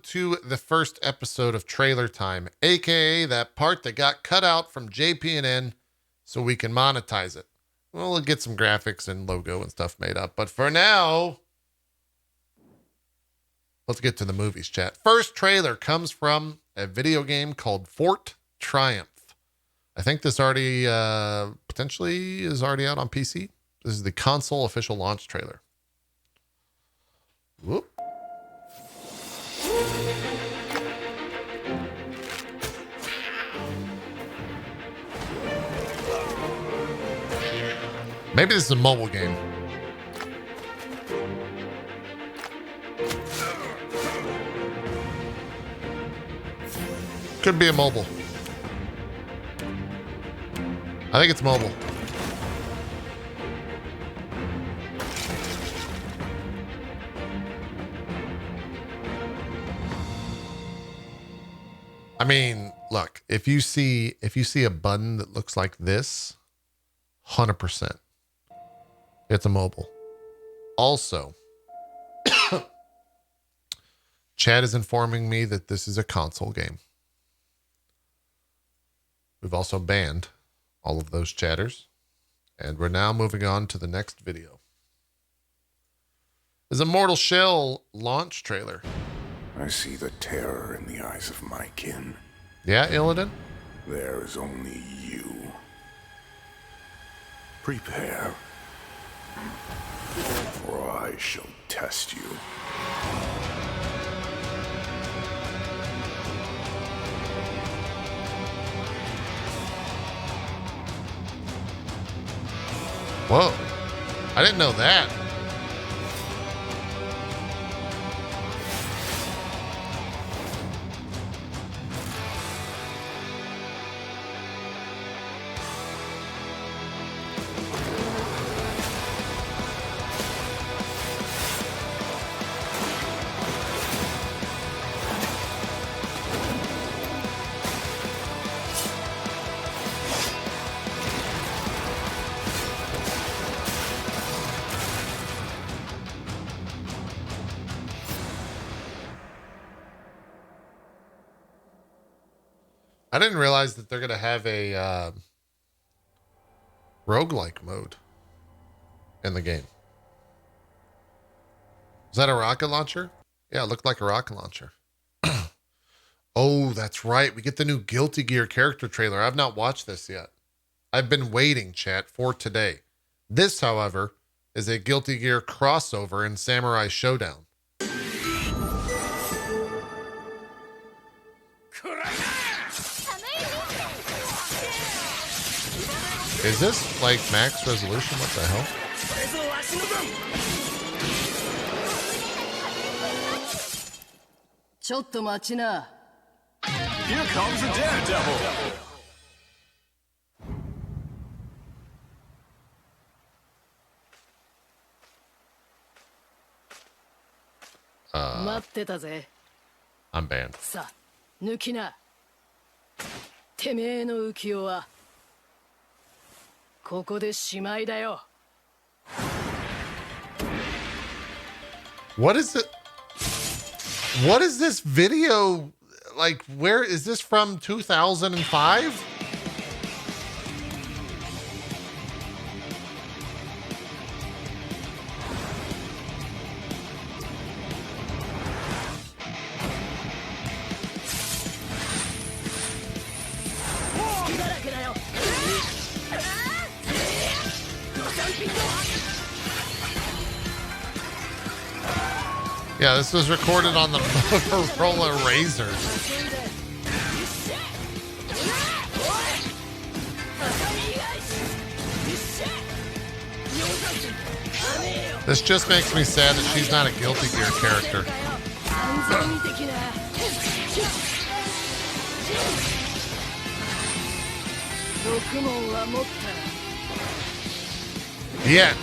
to the first episode of Trailer Time, aka that part that got cut out from JPNN so we can monetize it. We'll get some graphics and logo and stuff made up, but for now, let's get to the movies, chat. First trailer comes from a video game called Fort Triumph. I think this already potentially is already out on PC. This is the console official launch trailer. Whoop. Maybe this is a mobile game. Could be a mobile. I think it's mobile. I mean, look, if you see a button that looks like this, 100%. It's a mobile. Also, Chad is informing me that this is a console game. We've also banned all of those chatters. And we're now moving on to the next video. This is a Mortal Shell launch trailer. I see the terror in the eyes of my kin. Yeah, Illidan? There is only you. Prepare, for I shall test you. Whoa, I didn't know that. I didn't realize that they're going to have a roguelike mode in the game. Is that a rocket launcher? Yeah, it looked like a rocket launcher. Oh, that's right. We get the new Guilty Gear character trailer. I've not watched this yet. I've been waiting, chat, for today. This, however, is a Guilty Gear crossover in Samurai Showdown. Is this like max resolution? What the hell? Here comes a daredevil. I'm banned. What is it? What is this video? Like, where is this from? 2005? Yeah, this was recorded on the Motorola Razor. This just makes me sad that she's not a Guilty Gear character. Yet.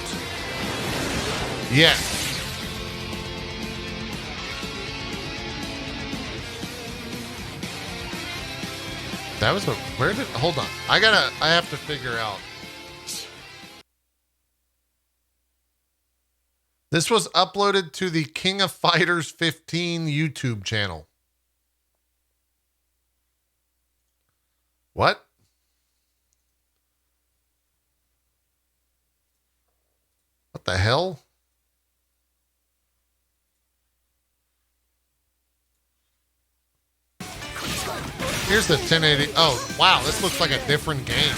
That was where did, hold on. I have to figure out. This was uploaded to the King of Fighters 15 YouTube channel. What? What the hell? Here's the 1080. Oh, wow. This looks like a different game.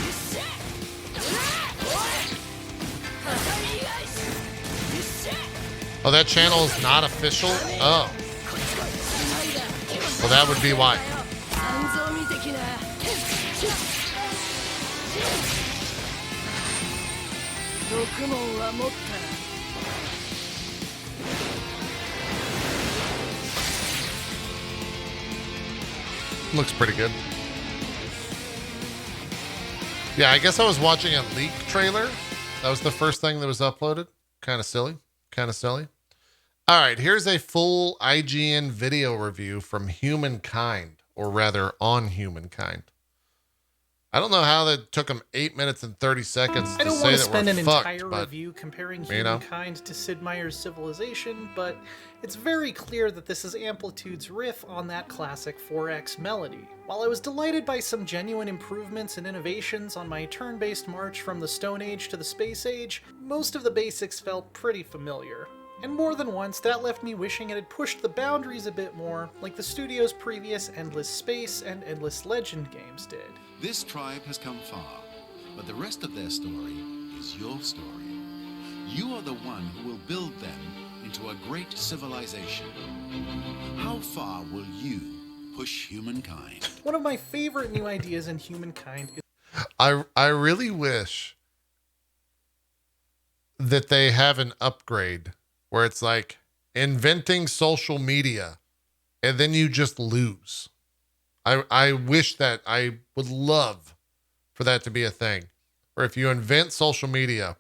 Oh, that channel is not official? Oh. Well, that would be why. Looks pretty good. Yeah, I guess I was watching a leak trailer. That was the first thing that was uploaded. Kind of silly. Kind of silly. All right, here's a full IGN video review from Humankind, or rather on Humankind. I don't know how that took them 8 minutes and 30 seconds to I don't say want to that spend we're an fucked, entire but, review comparing you know. Humankind to Sid Meier's Civilization, but it's very clear that this is Amplitude's riff on that classic 4X melody. While I was delighted by some genuine improvements and innovations on my turn-based march from the Stone Age to the Space Age, most of the basics felt pretty familiar. And more than once, that left me wishing it had pushed the boundaries a bit more, like the studio's previous Endless Space and Endless Legend games did. This tribe has come far, but the rest of their story is your story. You are the one who will build them into a great civilization. How far will you push humankind? One of my favorite new ideas in Humankind is I really wish that they have an upgrade where it's like inventing social media and then you just lose. I wish that, I would love for that to be a thing. Or if you invent social media,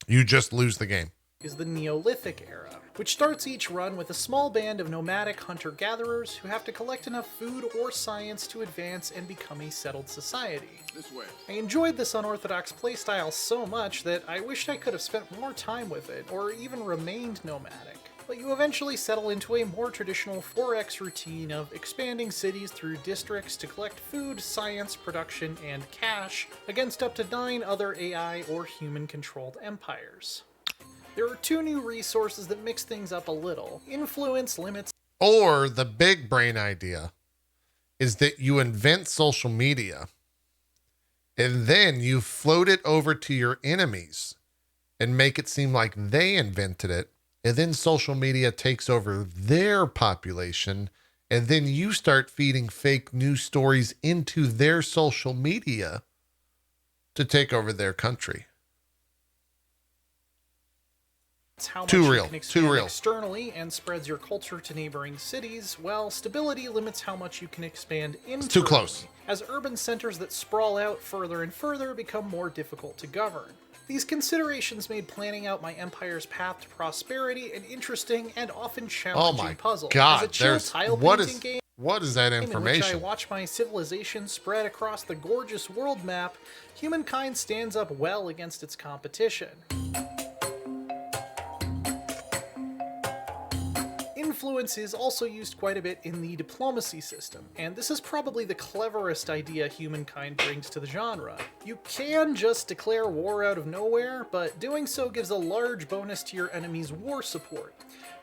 you just lose the game. the Neolithic era, which starts each run with a small band of nomadic hunter-gatherers who have to collect enough food or science to advance and become a settled society. This way. I enjoyed this unorthodox playstyle so much that I wished I could have spent more time with it, or even remained nomadic. But you eventually settle into a more traditional 4X routine of expanding cities through districts to collect food, science, production, and cash against up to 9 other AI or human-controlled empires. There are 2 new resources that mix things up a little. Influence limits. Or the big brain idea is that you invent social media and then you float it over to your enemies and make it seem like they invented it. And then social media takes over their population. And then you start feeding fake news stories into their social media to take over their country. How much Too you real. can expand Too real. externally and spreads your culture to neighboring cities, while stability limits how much you can expand internally. Too close. As urban centers that sprawl out further and further become more difficult to govern. These considerations made planning out my empire's path to prosperity an interesting and often Oh challenging my puzzle. God. As a chill tile What painting is, game what is that in which I information? watch my civilization spread across the gorgeous world map, Humankind stands up well against its competition. Influence is also used quite a bit in the diplomacy system, and this is probably the cleverest idea Humankind brings to the genre. You can just declare war out of nowhere, but doing so gives a large bonus to your enemy's war support,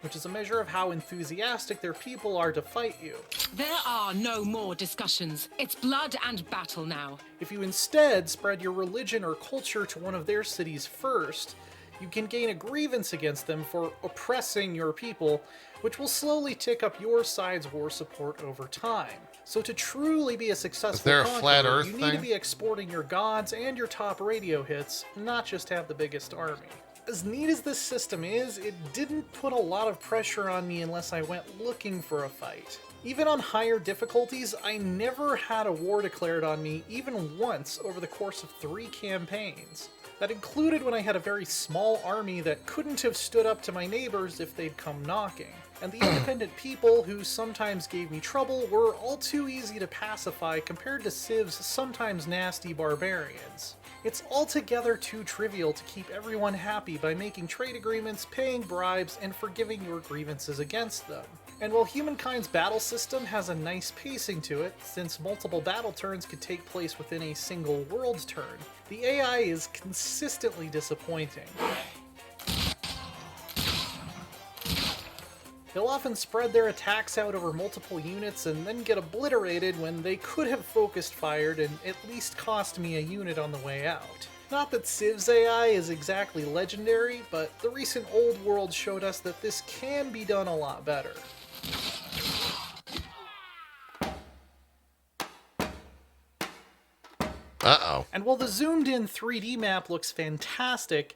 which is a measure of how enthusiastic their people are to fight you. There are no more discussions. It's blood and battle now. If you instead spread your religion or culture to one of their cities first, you can gain a grievance against them for oppressing your people, which will slowly tick up your side's war support over time. So to truly be a successful there a conqueror, flat Earth you need to thing? be exporting your gods and your top radio hits, not just have the biggest army. As neat as this system is, it didn't put a lot of pressure on me unless I went looking for a fight. Even on higher difficulties, I never had a war declared on me even once over the course of 3 campaigns. That included when I had a very small army that couldn't have stood up to my neighbors if they'd come knocking. And the independent people who sometimes gave me trouble were all too easy to pacify compared to Civ's sometimes nasty barbarians. It's altogether too trivial to keep everyone happy by making trade agreements, paying bribes, and forgiving your grievances against them. And while Humankind's battle system has a nice pacing to it, since multiple battle turns could take place within a single world turn, the AI is consistently disappointing. They'll often spread their attacks out over multiple units and then get obliterated when they could have focused fired and at least cost me a unit on the way out. Not that Civ's AI is exactly legendary, but the recent Old World showed us that this can be done a lot better. Uh-oh. And while the zoomed-in 3D map looks fantastic,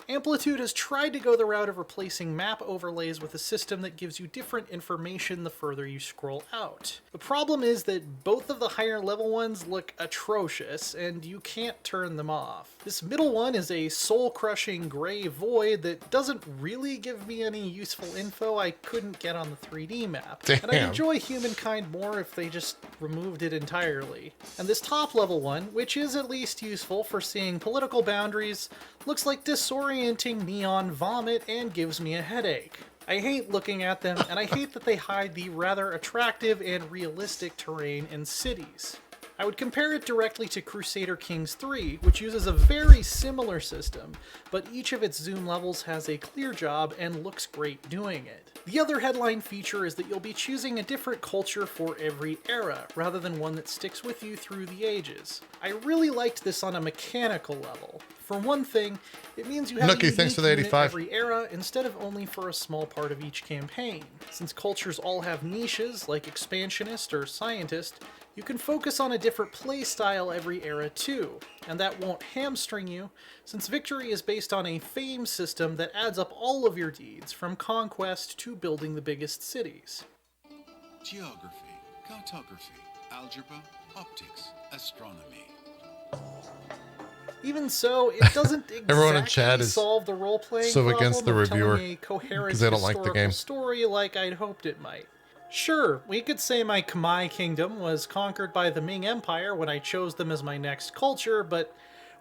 Amplitude has tried to go the route of replacing map overlays with a system that gives you different information the further you scroll out. The problem is that both of the higher level ones look atrocious, and you can't turn them off. This middle one is a soul-crushing gray void that doesn't really give me any useful info I couldn't get on the 3D map. Damn. And I'd enjoy Humankind more if they just removed it entirely. And this top level one, which is at least useful for seeing political boundaries, looks like disorienting neon vomit and gives me a headache. I hate looking at them, and I hate that they hide the rather attractive and realistic terrain in cities. I would compare it directly to Crusader Kings 3, which uses a very similar system, but each of its zoom levels has a clear job and looks great doing it. The other headline feature is that you'll be choosing a different culture for every era, rather than one that sticks with you through the ages. I really liked this on a mechanical level. For one thing, it means you have Nookie, a thanks unique for the unit 85. every era instead of only for a small part of each campaign. Since cultures all have niches, like Expansionist or Scientist, you can focus on a different playstyle every era too, and that won't hamstring you, since Victory is based on a fame system that adds up all of your deeds, from conquest to building the biggest cities. Geography, cartography, algebra, optics, astronomy. Even so, it doesn't Everyone in exactly chat is solve the role-playing so problem against the of reviewer telling a coherent 'cause they don't like the historical game. story like I'd hoped it might. Sure, we could say my Khmer kingdom was conquered by the Ming Empire when I chose them as my next culture, but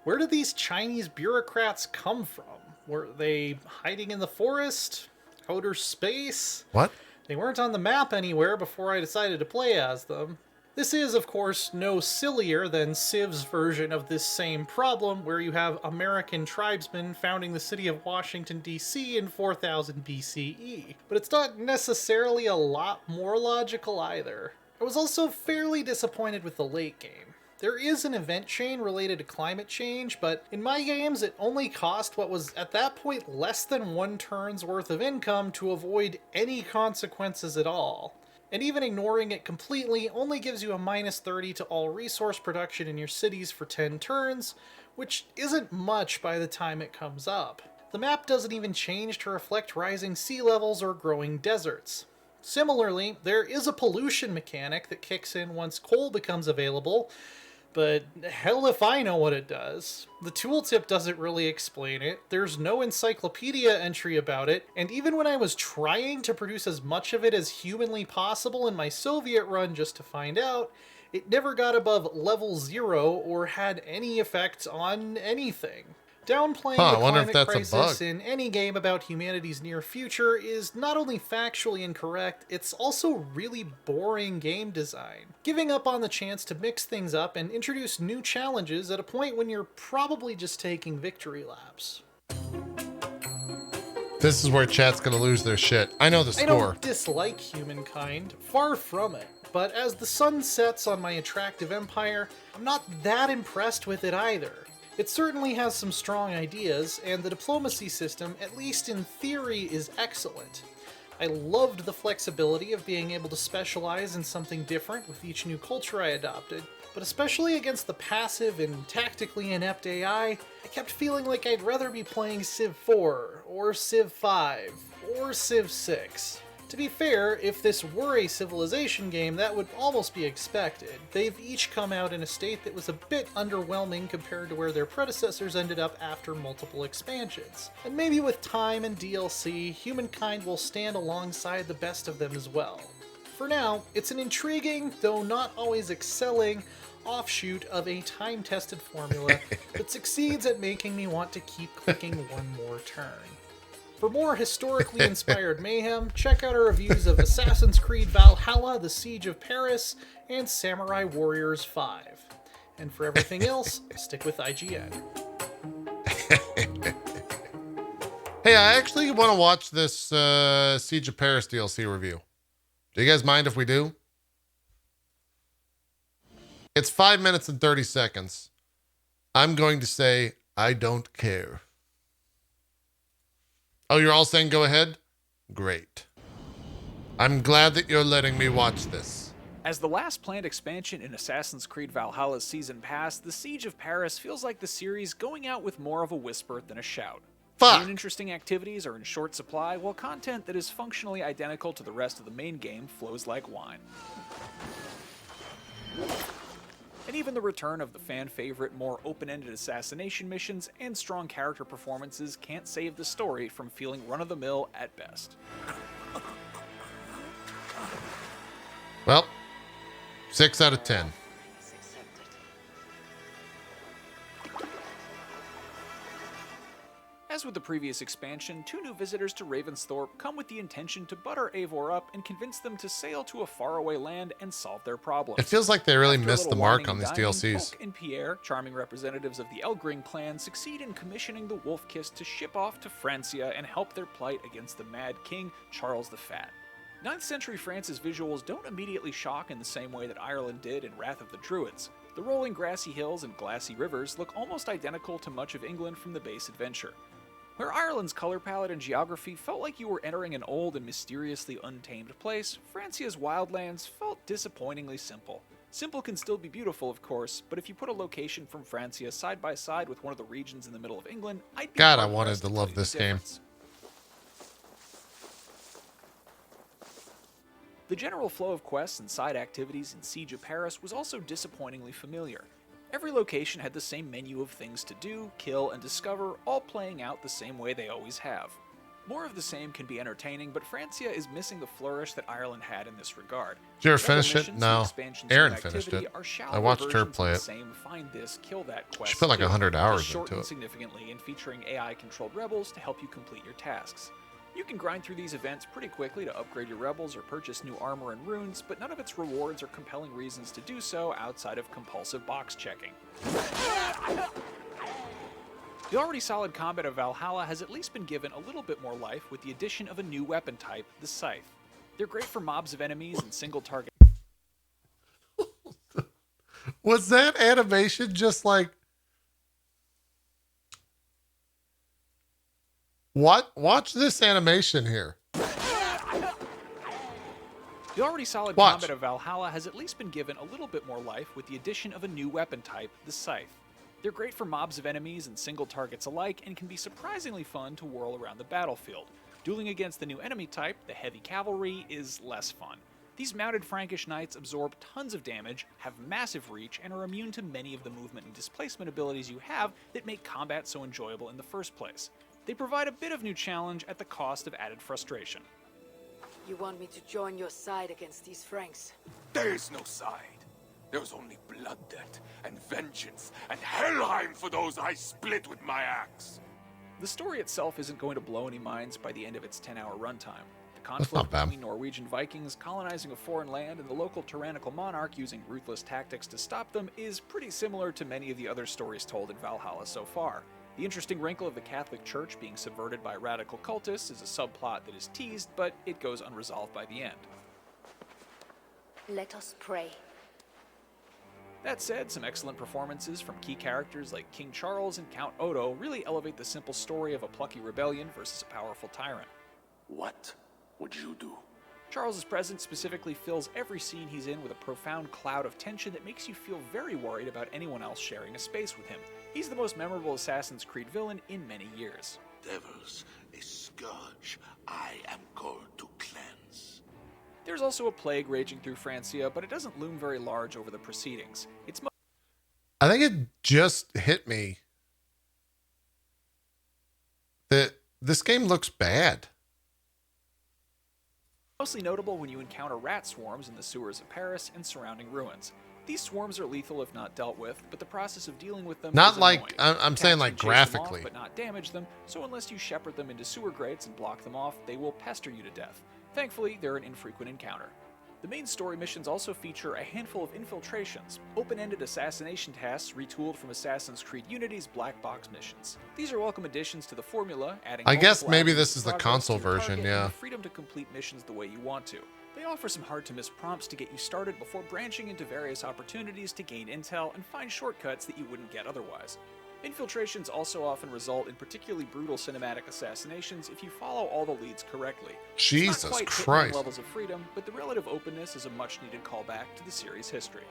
where did these Chinese bureaucrats come from? Were they hiding in the forest? Outer space? What? They weren't on the map anywhere before I decided to play as them. This is, of course, no sillier than Civ's version of this same problem, where you have American tribesmen founding the city of Washington, D.C. in 4000 BCE. But it's not necessarily a lot more logical either. I was also fairly disappointed with the late game. There is an event chain related to climate change, but in my games it only cost what was at that point less than 1 turn's worth of income to avoid any consequences at all. And even ignoring it completely only gives you a -30 to all resource production in your cities for 10 turns, which isn't much by the time it comes up. The map doesn't even change to reflect rising sea levels or growing deserts. Similarly, there is a pollution mechanic that kicks in once coal becomes available, but hell if I know what it does. The tooltip doesn't really explain it, there's no encyclopedia entry about it, and even when I was trying to produce as much of it as humanly possible in my Soviet run just to find out, it never got above level 0 or had any effect on anything. Downplaying I the wonder if climate that's a crisis bug. in any game about humanity's near future is not only factually incorrect, it's also really boring game design. Giving up on the chance to mix things up and introduce new challenges at a point when you're probably just taking victory laps. This is where chat's gonna lose their shit. I know the I score. don't dislike Humankind, far from it. But as the sun sets on my attractive empire, I'm not that impressed with it either. It certainly has some strong ideas, and the diplomacy system, at least in theory, is excellent. I loved the flexibility of being able to specialize in something different with each new culture I adopted, but especially against the passive and tactically inept AI, I kept feeling like I'd rather be playing Civ 4, or Civ 5, or Civ 6. To be fair, if this were a Civilization game, that would almost be expected. They've each come out in a state that was a bit underwhelming compared to where their predecessors ended up after multiple expansions. And maybe with time and DLC, Humankind will stand alongside the best of them as well. For now, it's an intriguing, though not always excelling, offshoot of a time-tested formula that succeeds at making me want to keep clicking one more turn. For more historically inspired mayhem, check out our reviews of Assassin's Creed Valhalla, The Siege of Paris, and Samurai Warriors 5. And for everything else, stick with IGN. Hey, I actually want to watch this Siege of Paris DLC review. Do you guys mind if we do? It's 5 minutes and 30 seconds. I'm going to say, I don't care. Oh, you're all saying go ahead? Great. I'm glad that you're letting me watch this. As the last planned expansion in Assassin's Creed Valhalla's Season Pass, the Siege of Paris feels like the series going out with more of a whisper than a shout. Fuck. New and interesting activities are in short supply, while content that is functionally identical to the rest of the main game flows like wine. And even the return of the fan-favorite, more open-ended assassination missions and strong character performances can't save the story from feeling run-of-the-mill at best. Well, 6 out of 10. As with the previous expansion, 2 new visitors to Ravensthorpe come with the intention to butter Eivor up and convince them to sail to a faraway land and solve their problems. It feels like they really After a missed the little mark whining on these and dining, DLCs. Poke and Pierre, charming representatives of the Elgring clan, succeed in commissioning the Wolf-Kiss to ship off to Francia and help their plight against the Mad King, Charles the Fat. 9th century France's visuals don't immediately shock in the same way that Ireland did in Wrath of the Druids. The rolling grassy hills and glassy rivers look almost identical to much of England from the base adventure. Where Ireland's color palette and geography felt like you were entering an old and mysteriously untamed place, Francia's wildlands felt disappointingly simple. Simple can still be beautiful, of course, but if you put a location from Francia side by side with one of the regions in the middle of England, I'd be God, I hard-pressed wanted to tell love you the this game. difference. The general flow of quests and side activities in Siege of Paris was also disappointingly familiar. Every location had the same menu of things to do, kill, and discover, all playing out the same way they always have. More of the same can be entertaining, but Francia is missing the flourish that Ireland had in this regard. Did you ever Several finish it? missions and No. expansions Aaron and finished activity it. are shallow I watched her versions of play the it. Same find this, kill that quest. She put like 100 hours just into shortened it. significantly and featuring AI-controlled rebels to help you complete your tasks. You can grind through these events pretty quickly to upgrade your rebels or purchase new armor and runes, but none of its rewards or compelling reasons to do so outside of compulsive box checking. The already solid combat of Valhalla has at least been given a little bit more life with the addition of a new weapon type, the Scythe. They're great for mobs of enemies and single target. Was that animation just like... What? Watch this animation here. The already solid Watch. combat of Valhalla has at least been given a little bit more life with the addition of a new weapon type, the Scythe. They're great for mobs of enemies and single targets alike and can be surprisingly fun to whirl around the battlefield. Dueling against the new enemy type, the heavy cavalry, is less fun. These mounted Frankish knights absorb tons of damage, have massive reach, and are immune to many of the movement and displacement abilities you have that make combat so enjoyable in the first place. They provide a bit of new challenge at the cost of added frustration. You want me to join your side against these Franks? There is no side. There's only blood debt and vengeance and Helheim for those I split with my axe. The story itself isn't going to blow any minds by the end of its 10-hour runtime. The not conflict bad. between Norwegian Vikings colonizing a foreign land and the local tyrannical monarch using ruthless tactics to stop them is pretty similar to many of the other stories told in Valhalla so far. The interesting wrinkle of the Catholic Church being subverted by radical cultists is a subplot that is teased, but it goes unresolved by the end. Let us pray. That said, some excellent performances from key characters like King Charles and Count Odo really elevate the simple story of a plucky rebellion versus a powerful tyrant. What would you do? Charles's presence specifically fills every scene he's in with a profound cloud of tension that makes you feel very worried about anyone else sharing a space with him. He's the most memorable Assassin's Creed villain in many years. Devils, a scourge I am called to cleanse. There's also a plague raging through Francia, but it doesn't loom very large over the proceedings. It's I think it just hit me that this game looks bad. mostly notable when you encounter rat swarms in the sewers of Paris and surrounding ruins. These swarms are lethal if not dealt with, but the process of dealing with them Not is like, annoying. I'm Cats saying can like chase them off, graphically. but not damage them, so unless you shepherd them into sewer grates and block them off, they will pester you to death. Thankfully, they're an infrequent encounter. The main story missions also feature a handful of infiltrations, open-ended assassination tasks retooled from Assassin's Creed Unity's black box missions. These are welcome additions to the formula, adding I guess multiple maybe avenues this of is the progress console to your version, target, yeah. and the freedom to complete missions the way you want to. They offer some hard-to-miss prompts to get you started before branching into various opportunities to gain intel and find shortcuts that you wouldn't get otherwise. Infiltrations also often result in particularly brutal cinematic assassinations if you follow all the leads correctly. It's not Jesus quite Hitman Christ. levels of freedom, but the relative openness is a much-needed callback to the series' history.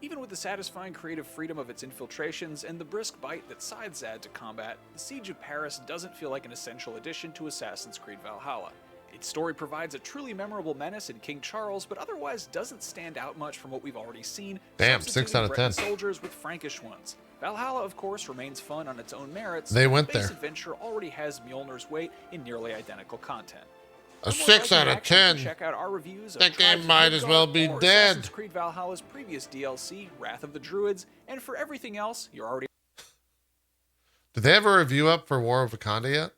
Even with the satisfying creative freedom of its infiltrations and the brisk bite that sides add to combat, the Siege of Paris doesn't feel like an essential addition to Assassin's Creed Valhalla. Its story provides a truly memorable menace in King Charles, but otherwise doesn't stand out much from what we've already seen. Damn, 6 substituting out of 10. Breton soldiers with Frankish ones. Valhalla, of course, remains fun on its own merits. They but went the base there. adventure already has Mjolnir's weight in nearly identical content. A For more 6 Viking out of action, you can 10. Check out our reviews of That Tribes game of might as well be Midgard or dead. Assassin's Creed Valhalla's previous DLC, Wrath of the Druids, and for everything else, you're already. Did they have a review up for War of Wakanda yet?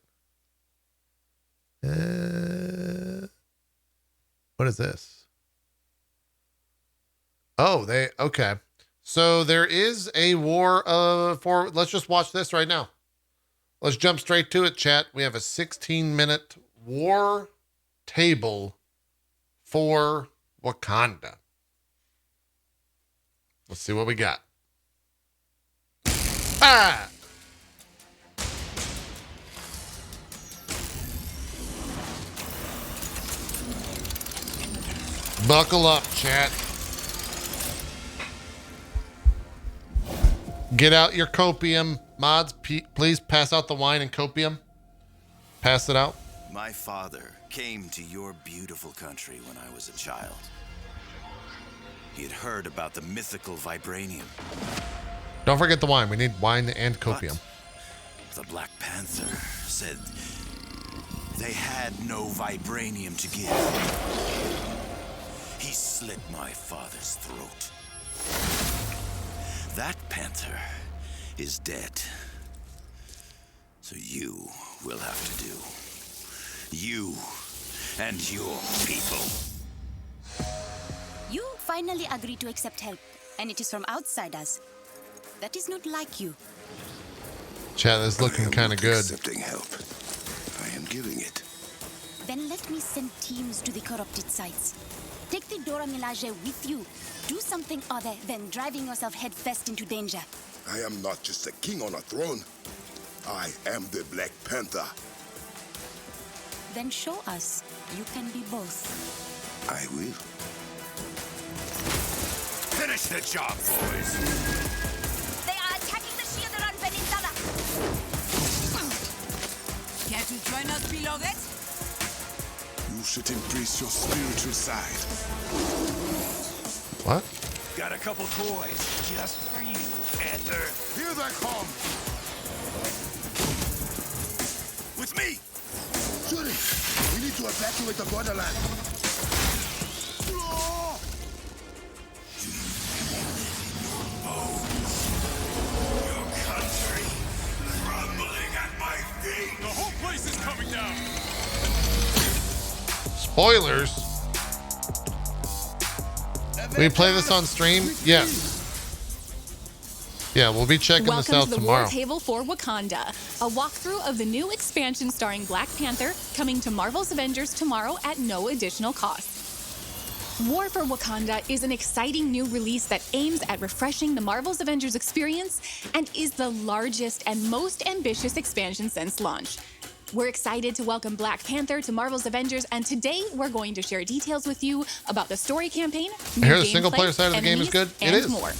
What is this? Oh, okay. So there is a war for, let's just watch this right now. Let's jump straight to it, chat. We have a 16-minute war table for Wakanda. Let's see what we got. Ah! Buckle up, chat. Get out your copium. Mods, please pass out the wine and copium. Pass it out. My father came to your beautiful country when I was a child. He had heard about the mythical vibranium. Don't forget the wine. We need wine and copium. But the Black Panther said they had no vibranium to give. He slit my father's throat. That panther is dead. So you will have to do. You and your people. You finally agree to accept help, and it is from outside us. That is not like you. Chat, this is looking kind of good. Accepting help. I am giving it. Then let me send teams to the corrupted sites. Take the Dora Milaje with you. Do something other than driving yourself headfirst into danger. I am not just a king on a throne. I am the Black Panther. Then show us you can be both. I will. Finish the job, boys. They are attacking the Shieldran Peninsula. Care to join us, beloved? You should embrace your spiritual side. What? Got a couple toys just for you, Panther. Here they come. With me. Shuri, we need to evacuate the borderland. Your country crumbling at my feet. The whole place is coming down. Spoilers. We play this on stream? Yes. Yeah, we'll be checking this Welcome out to the tomorrow. War Table for Wakanda, a walkthrough of the new expansion starring Black Panther, coming to Marvel's Avengers tomorrow at no additional cost. War for Wakanda is an exciting new release that aims at refreshing the Marvel's Avengers experience and is the largest and most ambitious expansion since launch. We're excited to welcome Black Panther to Marvel's Avengers, and today we're going to share details with you about the story campaign, I hear the single-player side of the game is good. It is. More.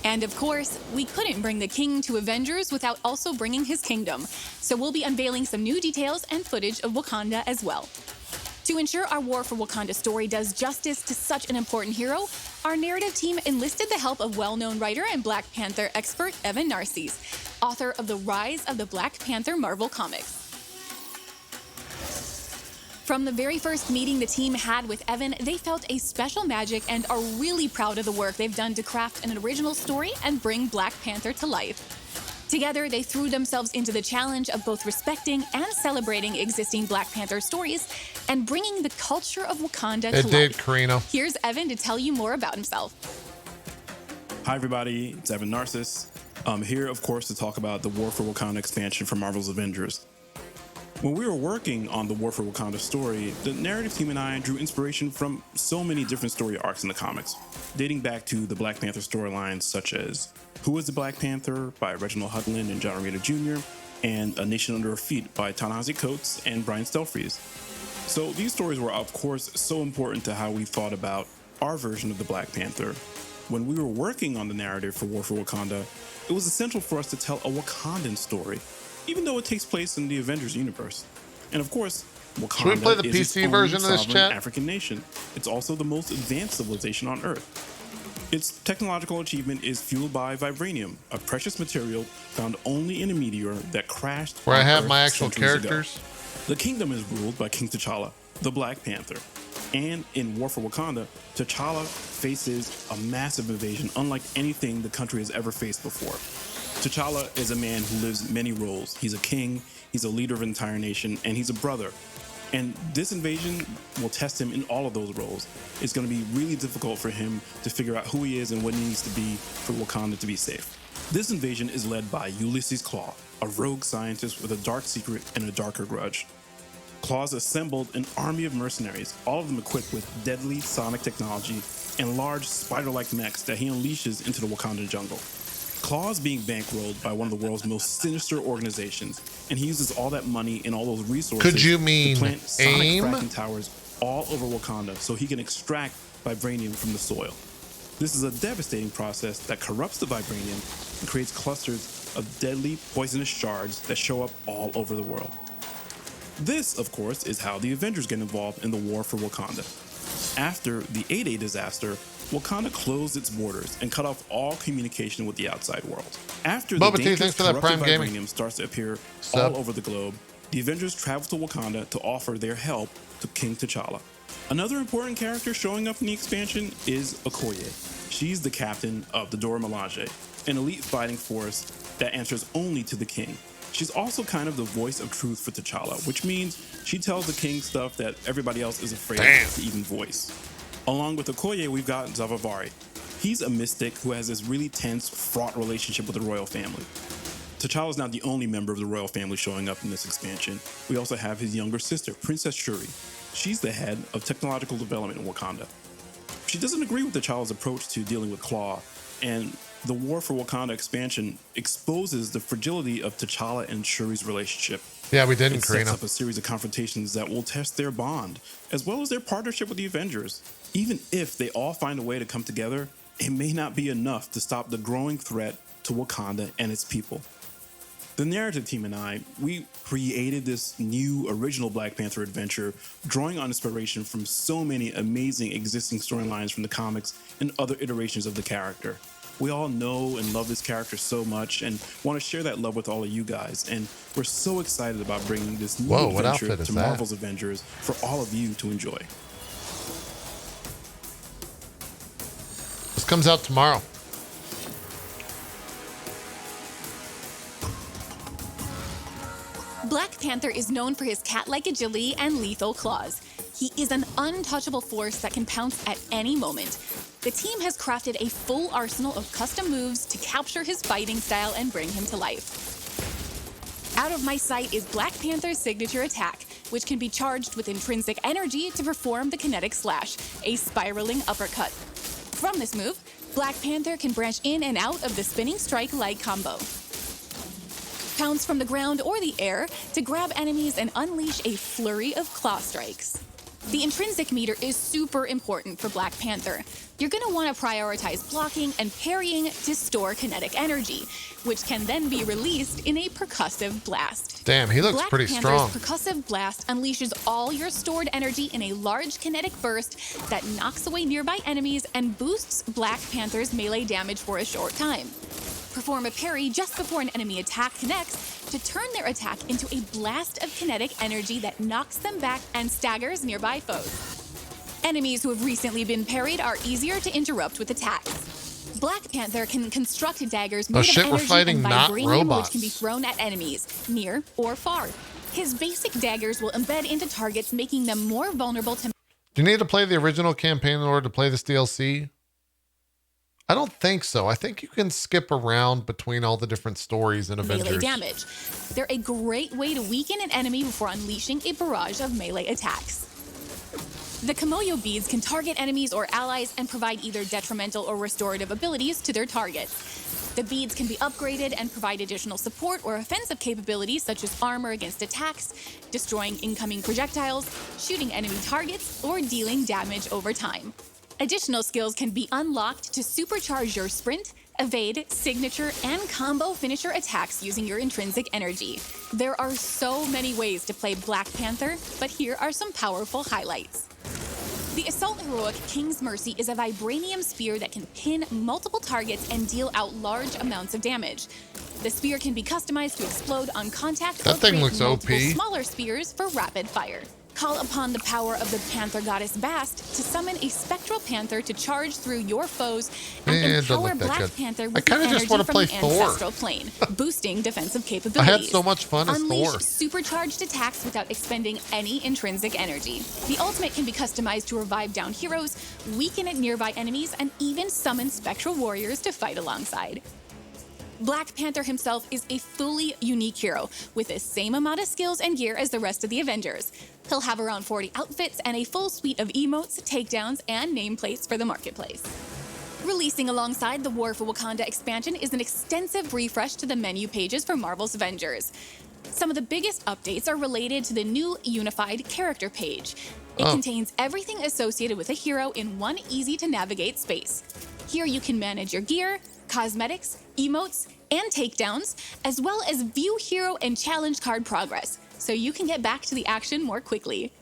And of course, we couldn't bring the king to Avengers without also bringing his kingdom. So we'll be unveiling some new details and footage of Wakanda as well. To ensure our War for Wakanda story does justice to such an important hero, our narrative team enlisted the help of well-known writer and Black Panther expert Evan Narcisse, author of The Rise of the Black Panther Marvel Comics. From the very first meeting the team had with Evan, they felt a special magic and are really proud of the work they've done to craft an original story and bring Black Panther to life. Together, they threw themselves into the challenge of both respecting and celebrating existing Black Panther stories and bringing the culture of Wakanda to life. Carino. Here's Evan to tell you more about himself. Hi, everybody. It's Evan Narcissus. I'm here, of course, to talk about the War for Wakanda expansion for Marvel's Avengers. When we were working on the War for Wakanda story, the narrative team and I drew inspiration from so many different story arcs in the comics, dating back to the Black Panther storylines such as Who is the Black Panther by Reginald Hudlin and John Romita Jr., and A Nation Under Her Feet by Ta-Nehisi Coates and Brian Stelfreeze. So these stories were, of course, so important to how we thought about our version of the Black Panther. When we were working on the narrative for War for Wakanda, it was essential for us to tell a Wakandan story, even though it takes place in the Avengers universe. And of course, Wakanda Should we play the is its PC own version of this, sovereign chat? African nation. It's also the most advanced civilization on Earth. Its technological achievement is fueled by vibranium, a precious material found only in a meteor that crashed Where I on have Earth my actual centuries ago. characters. The kingdom is ruled by King T'Challa, the Black Panther. And in War for Wakanda, T'Challa faces a massive invasion unlike anything the country has ever faced before. T'Challa is a man who lives many roles. He's a king, he's a leader of an entire nation, and he's a brother. And this invasion will test him in all of those roles. It's going to be really difficult for him to figure out who he is and what he needs to be for Wakanda to be safe. This invasion is led by Ulysses Klaue, a rogue scientist with a dark secret and a darker grudge. Klaue's assembled an army of mercenaries, all of them equipped with deadly sonic technology and large spider-like mechs that he unleashes into the Wakandan jungle. Klaue's being bankrolled by one of the world's most sinister organizations, and he uses all that money and all those resources Could you mean to plant sonic AIM? fracking towers all over Wakanda so he can extract vibranium from the soil. This is a devastating process that corrupts the vibranium and creates clusters of deadly poisonous shards that show up all over the world. This, of course, is how the Avengers get involved in the war for Wakanda. After the 8-Day disaster, Wakanda closed its borders and cut off all communication with the outside world. After the Bubba T, dangerous thanks for that corrupted Prime Gaming vibranium starts to appear sub. all over the globe, the Avengers travel to Wakanda to offer their help to King T'Challa. Another important character showing up in the expansion is Okoye. She's the captain of the Dora Milaje, an elite fighting force that answers only to the king. She's also kind of the voice of truth for T'Challa, which means she tells the king stuff that everybody else is afraid to even voice. Along with Okoye, we've got Zavavari. He's a mystic who has this really tense, fraught relationship with the royal family. T'Challa's not the only member of the royal family showing up in this expansion. We also have his younger sister, Princess Shuri. She's the head of technological development in Wakanda. She doesn't agree with T'Challa's approach to dealing with Klaue, and the War for Wakanda expansion exposes the fragility of T'Challa and Shuri's relationship. Yeah, we didn't, It sets Karina. up a series of confrontations that will test their bond, as well as their partnership with the Avengers. Even if they all find a way to come together, it may not be enough to stop the growing threat to Wakanda and its people. The narrative team and I, we created this new original Black Panther adventure, drawing on inspiration from so many amazing existing storylines from the comics and other iterations of the character. We all know and love this character so much and want to share that love with all of you guys. And we're so excited about bringing this new What adventure outfit is to that? Marvel's Avengers for all of you to enjoy. This comes out tomorrow. Black Panther is known for his cat-like agility and lethal claws. He is an untouchable force that can pounce at any moment. The team has crafted a full arsenal of custom moves to capture his fighting style and bring him to life. Out of my sight is Black Panther's signature attack, which can be charged with intrinsic energy to perform the kinetic slash, a spiraling uppercut. From this move, Black Panther can branch in and out of the spinning strike-like combo. Pounce from the ground or the air to grab enemies and unleash a flurry of claw strikes. The intrinsic meter is super important for Black Panther. You're going to want to prioritize blocking and parrying to store kinetic energy, which can then be released in a percussive blast. Damn, he looks Black pretty Panther's strong. percussive blast unleashes all your stored energy in a large kinetic burst that knocks away nearby enemies and boosts Black Panther's melee damage for a short time. Perform a parry just before an enemy attack connects, to turn their attack into a blast of kinetic energy that knocks them back and staggers nearby foes. Enemies who have recently been parried are easier to interrupt with attacks. Black Panther can construct daggers made of shit, we're energy fighting and not vibranium robots. which can be thrown at enemies, near or far. His basic daggers will embed into targets, making them more vulnerable to... Do you need to play the original campaign in order to play this DLC? I don't think so. I think you can skip around between all the different stories in Avengers. melee damage. They're a great way to weaken an enemy before unleashing a barrage of melee attacks. The Kimoyo beads can target enemies or allies and provide either detrimental or restorative abilities to their targets. The beads can be upgraded and provide additional support or offensive capabilities such as armor against attacks, destroying incoming projectiles, shooting enemy targets, or dealing damage over time. Additional skills can be unlocked to supercharge your sprint, evade, signature, and combo finisher attacks using your intrinsic energy. There are so many ways to play Black Panther, but here are some powerful highlights. The Assault Heroic King's Mercy is a vibranium spear that can pin multiple targets and deal out large amounts of damage. The spear can be customized to explode on contact That or thing create looks multiple OP. smaller spears for rapid fire. Call upon the power of the Panther goddess Bast to summon a spectral panther to charge through your foes and It doesn't empower look that Black good. Panther I with the kinda just energy wanna from play the Thor. ancestral plane, boosting defensive I capabilities. had so much fun as Unleash Thor. supercharged attacks without expending any intrinsic energy. The ultimate can be customized to revive down heroes, weaken at nearby enemies, and even summon spectral warriors to fight alongside. Black Panther himself is a fully unique hero with the same amount of skills and gear as the rest of the Avengers. He'll have around 40 outfits and a full suite of emotes, takedowns, and nameplates for the marketplace. Releasing alongside the War for Wakanda expansion is an extensive refresh to the menu pages for Marvel's Avengers. Some of the biggest updates are related to the new unified character page. It contains everything associated with a hero in one easy-to-navigate space. Here you can manage your gear, cosmetics, emotes, and takedowns, as well as view hero and challenge card progress, so you can get back to the action more quickly.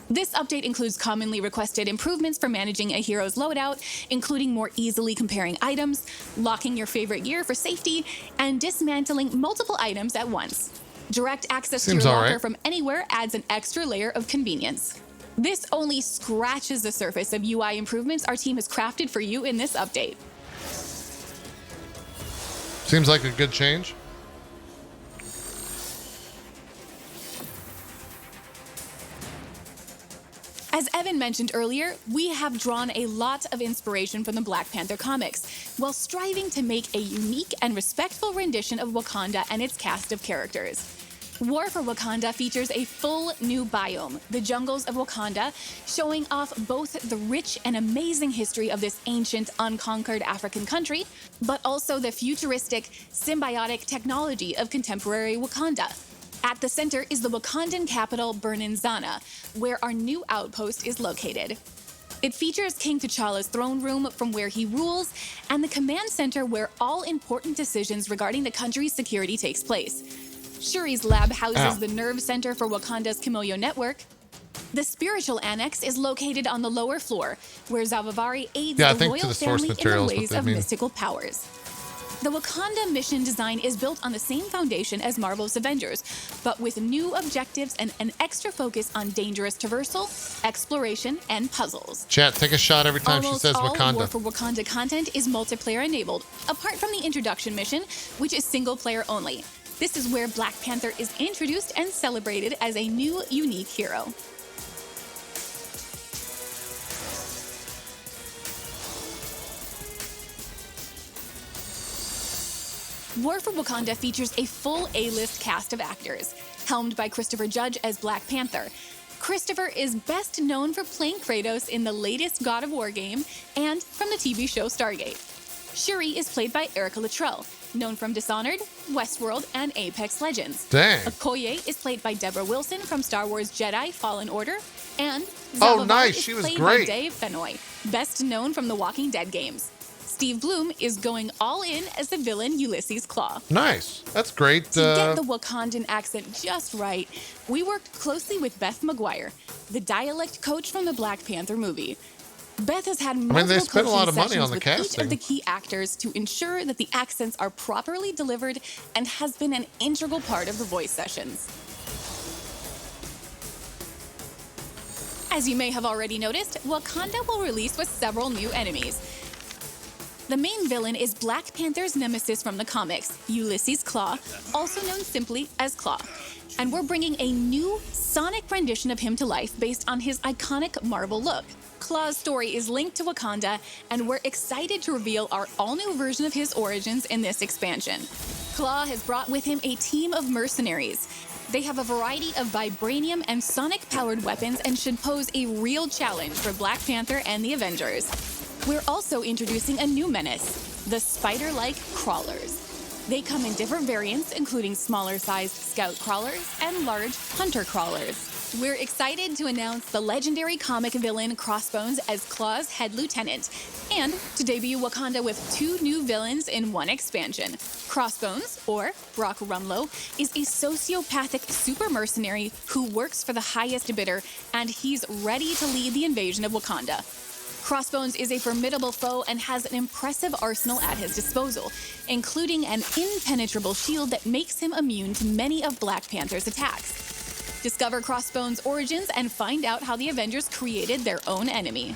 This update includes commonly requested improvements for managing a hero's loadout, including more easily comparing items, locking your favorite gear for safety, and dismantling multiple items at once. Direct access Seems to your all locker right. from anywhere adds an extra layer of convenience. This only scratches the surface of UI improvements our team has crafted for you in this update. Seems like a good change. As Evan mentioned earlier, we have drawn a lot of inspiration from the Black Panther comics, while striving to make a unique and respectful rendition of Wakanda and its cast of characters. War for Wakanda features a full new biome, the jungles of Wakanda, showing off both the rich and amazing history of this ancient, unconquered African country, but also the futuristic, symbiotic technology of contemporary Wakanda. At the center is the Wakandan capital, Bernanzana, where our new outpost is located. It features King T'Challa's throne room from where he rules, and the command center where all important decisions regarding the country's security takes place. Shuri's lab houses the nerve center for Wakanda's Kimoyo network. The spiritual annex is located on the lower floor, where Zavavari aids the royal family in the ways of mystical powers. The Wakanda mission design is built on the same foundation as Marvel's Avengers, but with new objectives and an extra focus on dangerous traversal, exploration, and puzzles. Chat, take a shot every time she says Almost all War Wakanda. for Wakanda content is multiplayer enabled, apart from the introduction mission, which is single player only. This is where Black Panther is introduced and celebrated as a new, unique hero. War for Wakanda features a full A-list cast of actors, helmed by Christopher Judge as Black Panther. Christopher is best known for playing Kratos in the latest God of War game and from the TV show Stargate. Shuri is played by Erica Luttrell, known from Dishonored, Westworld, and Apex Legends. Dang. Okoye is played by Deborah Wilson from Star Wars Jedi Fallen Order, and Oh, Zavavar nice. is She was played great. by Dave Fennoy, best known from the Walking Dead games. Steve Bloom is going all in as the villain Ulysses Claw. Nice. That's great. To get the Wakandan accent just right, we worked closely with Beth McGuire, the dialect coach from the Black Panther movie. Beth has had they multiple spent a lot of money sessions on the with each casting. of the key actors to ensure that the accents are properly delivered and has been an integral part of the voice sessions. As you may have already noticed, Wakanda will release with several new enemies. The main villain is Black Panther's nemesis from the comics, Ulysses Claw, also known simply as Claw. And we're bringing a new sonic rendition of him to life based on his iconic Marvel look. Claw's story is linked to Wakanda, and we're excited to reveal our all-new version of his origins in this expansion. Claw has brought with him a team of mercenaries. They have a variety of vibranium and sonic-powered weapons and should pose a real challenge for Black Panther and the Avengers. We're also introducing a new menace, the spider-like crawlers. They come in different variants, including smaller-sized scout crawlers and large hunter crawlers. We're excited to announce the legendary comic villain Crossbones as Claw's head lieutenant, and to debut Wakanda with 2 new villains in one expansion. Crossbones, or Brock Rumlow, is a sociopathic super mercenary who works for the highest bidder, and he's ready to lead the invasion of Wakanda. Crossbones is a formidable foe and has an impressive arsenal at his disposal, including an impenetrable shield that makes him immune to many of Black Panther's attacks. Discover Crossbones' origins and find out how the Avengers created their own enemy.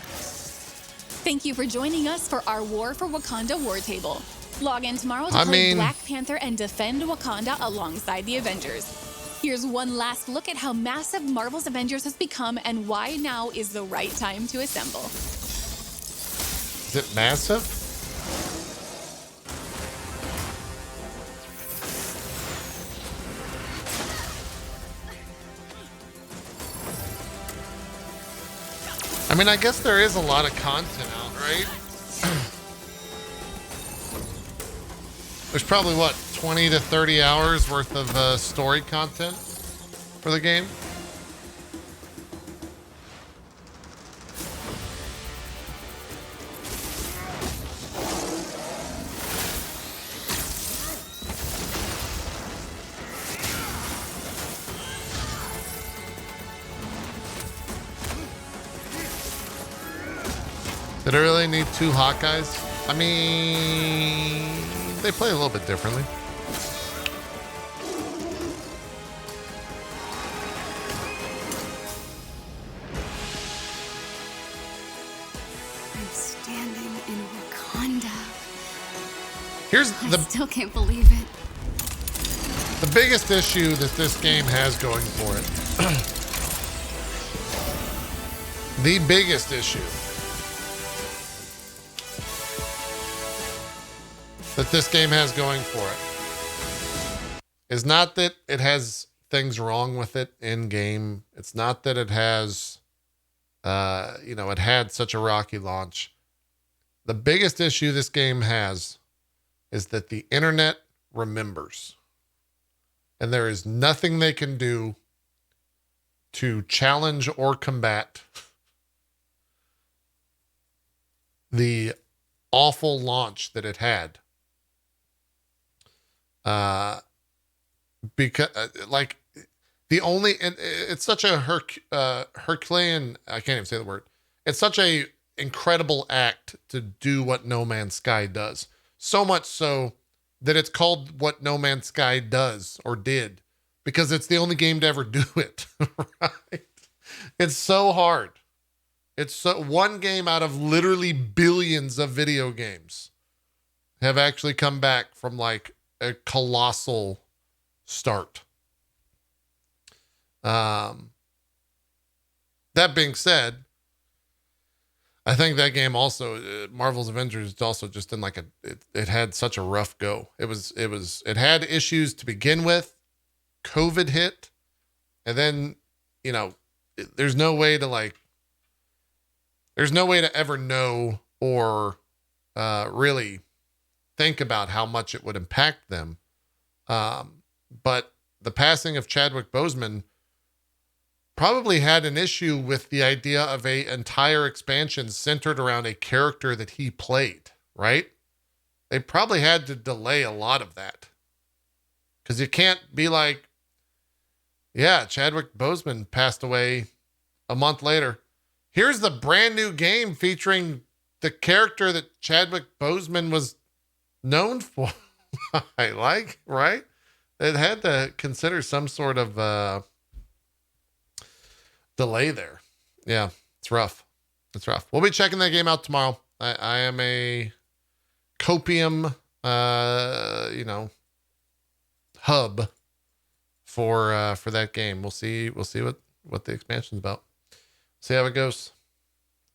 Thank you for joining us for our War for Wakanda War Table. Log in tomorrow to play Black Panther and defend Wakanda alongside the Avengers. Here's one last look at how massive Marvel's Avengers has become and why now is the right time to assemble. Is it massive? I mean, I guess there is a lot of content out, right? There's probably, what, 20 to 30 hours worth of story content for the game? Did I really need 2 Hawkeyes? I mean, they play a little bit differently. I'm standing in Wakanda. Here's I still can't believe it. The biggest issue that this game has going for it. The biggest issue that this game has going for it is not that it has things wrong with it in game. It's not that it has, it had such a rocky launch. The biggest issue this game has is that the internet remembers, and there is nothing they can do to challenge or combat the awful launch that it had. Because like the only, and it's such a Herculean, I can't even say the word. It's such a incredible act to do what No Man's Sky does. So much so that it's called What No Man's Sky Does or Did, because it's the only game to ever do it. Right? It's so hard. It's so, one game out of literally billions of video games have actually come back from like a colossal start. That being said, I think that game also, Marvel's Avengers, is also just in like it had such a rough go. It had issues to begin with. COVID hit, and then, there's no way to ever know or really think about how much it would impact them. But the passing of Chadwick Boseman probably had an issue with the idea of an entire expansion centered around a character that he played, right? They probably had to delay a lot of that. Because you can't be like, yeah, Chadwick Boseman passed away a month later. Here's the brand new game featuring the character that Chadwick Boseman was known for. I like, right? It had to consider some sort of delay there. Yeah, it's rough. It's rough. We'll be checking that game out tomorrow. I am a copium, hub for that game. We'll see what the expansion's about. See how it goes.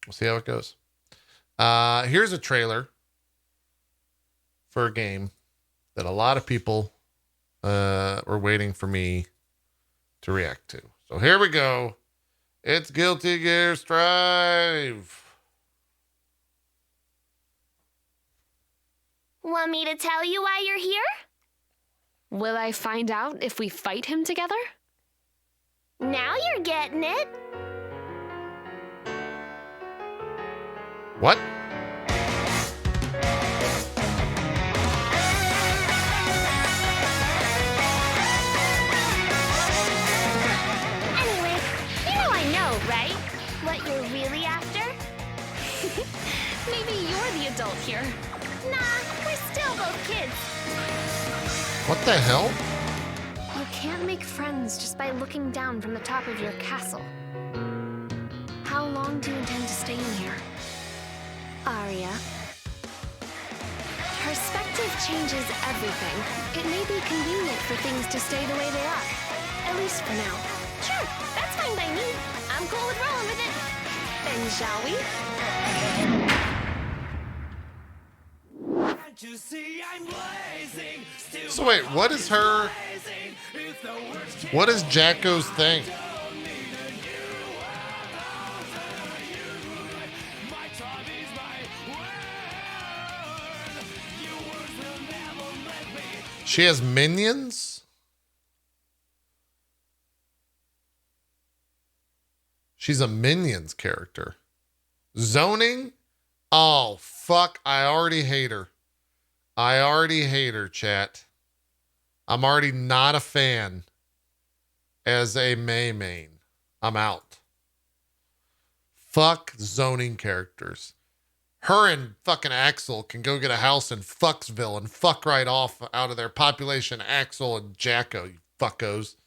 We'll see how it goes. Here's a trailer for a game that a lot of people were waiting for me to react to. So here we go. It's Guilty Gear Strive. Want me to tell you why you're here? Will I find out if we fight him together? Now you're getting it. What? Anyway, I know, right? What you're really after? Maybe you're the adult here. Nah, we're still both kids. What the hell? You can't make friends just by looking down from the top of your castle. How long do you intend to stay in here? Arya. Perspective changes everything. It may be convenient for things to stay the way they are. At least for now. Sure, that's fine by me. I'm cool with rolling with it. Then shall we? So wait, what is Jacko's thing? She has minions? She's a Minions character. Zoning? Oh, fuck. I already hate her. Chat. I'm already not a fan as a main. I'm out. Fuck zoning characters. Her and fucking Axel can go get a house in Fucksville and fuck right off out of their population. Axel and Jacko, you fuckos.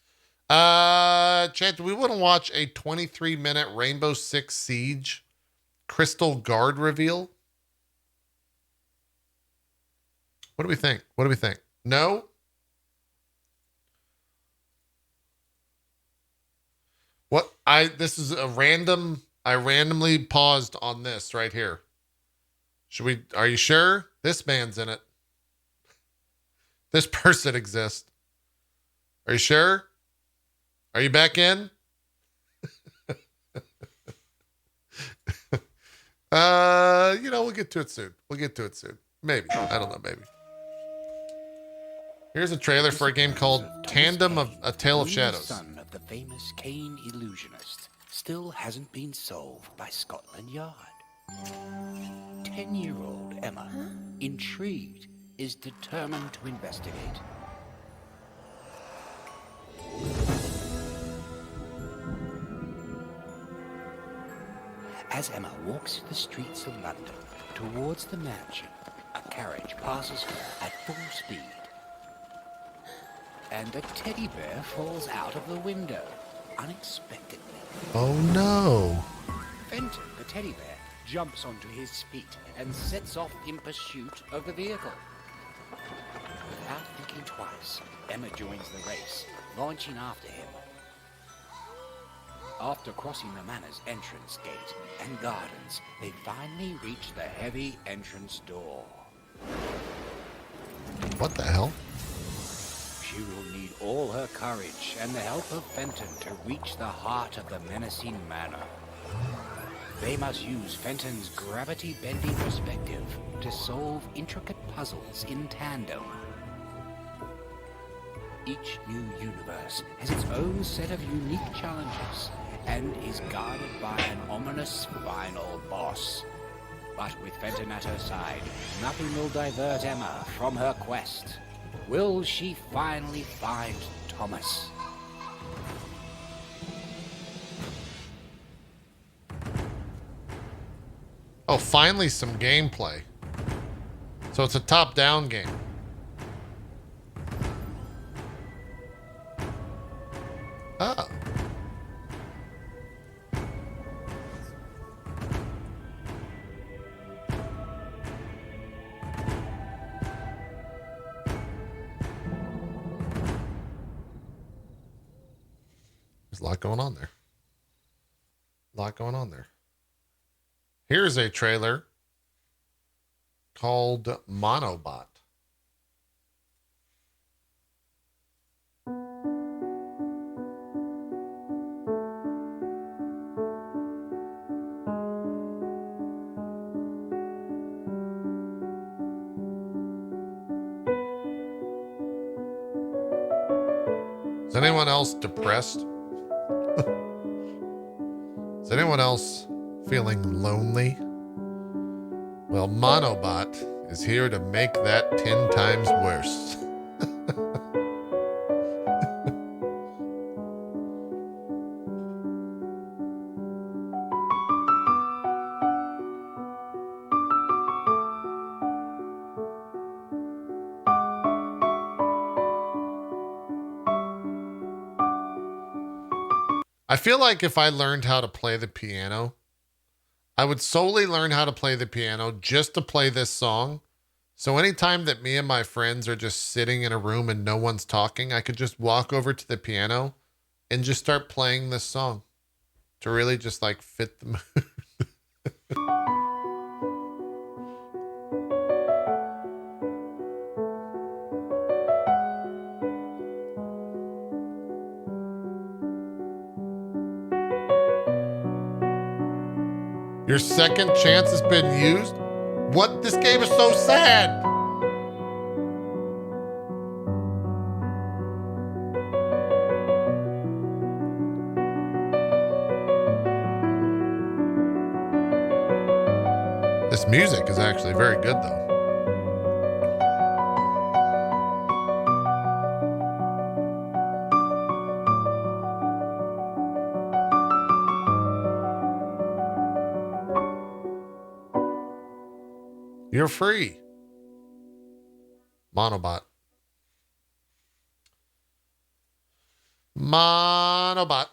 Chat, do we want to watch a 23-minute Rainbow Six Siege Crystal Guard reveal? What do we think? No? This is a random, I randomly paused on this right here. Are you sure? This man's in it. This person exists. Are you sure? Are you back in? We'll get to it soon. Maybe. I don't know, maybe. Here's a trailer for a game called Tandem of A Tale of Shadows. The son of the famous Kane illusionist still hasn't been solved by Scotland Yard. 10-year-old Emma, intrigued, is determined to investigate. As Emma walks the streets of London towards the mansion, a carriage passes her at full speed. And a teddy bear falls out of the window, unexpectedly. Oh no. Fenton, the teddy bear, jumps onto his feet and sets off in pursuit of the vehicle. Without thinking twice, Emma joins the race, launching after him. After crossing the manor's entrance gate and gardens, they finally reach the heavy entrance door. What the hell? She will need all her courage and the help of Fenton to reach the heart of the menacing manor. They must use Fenton's gravity-bending perspective to solve intricate puzzles in tandem. Each new universe has its own set of unique challenges and is guarded by an ominous final boss. But with Fenton at her side, nothing will divert Emma from her quest. Will she finally find Thomas? Oh, finally some gameplay. So it's a top-down game. Oh. There's a lot going on there. A lot going on there. Here's a trailer called Monobot. Is anyone else depressed? Is anyone else feeling lonely? Well, Monobot is here to make that 10 times worse. I feel like if I learned how to play the piano, I would solely learn how to play the piano just to play this song. So anytime that me and my friends are just sitting in a room and no one's talking, I could just walk over to the piano and just start playing this song to really just like fit the mood. Your second chance has been used? What? This game is so sad. This music is actually very good, though. You're free. Monobot. Monobot.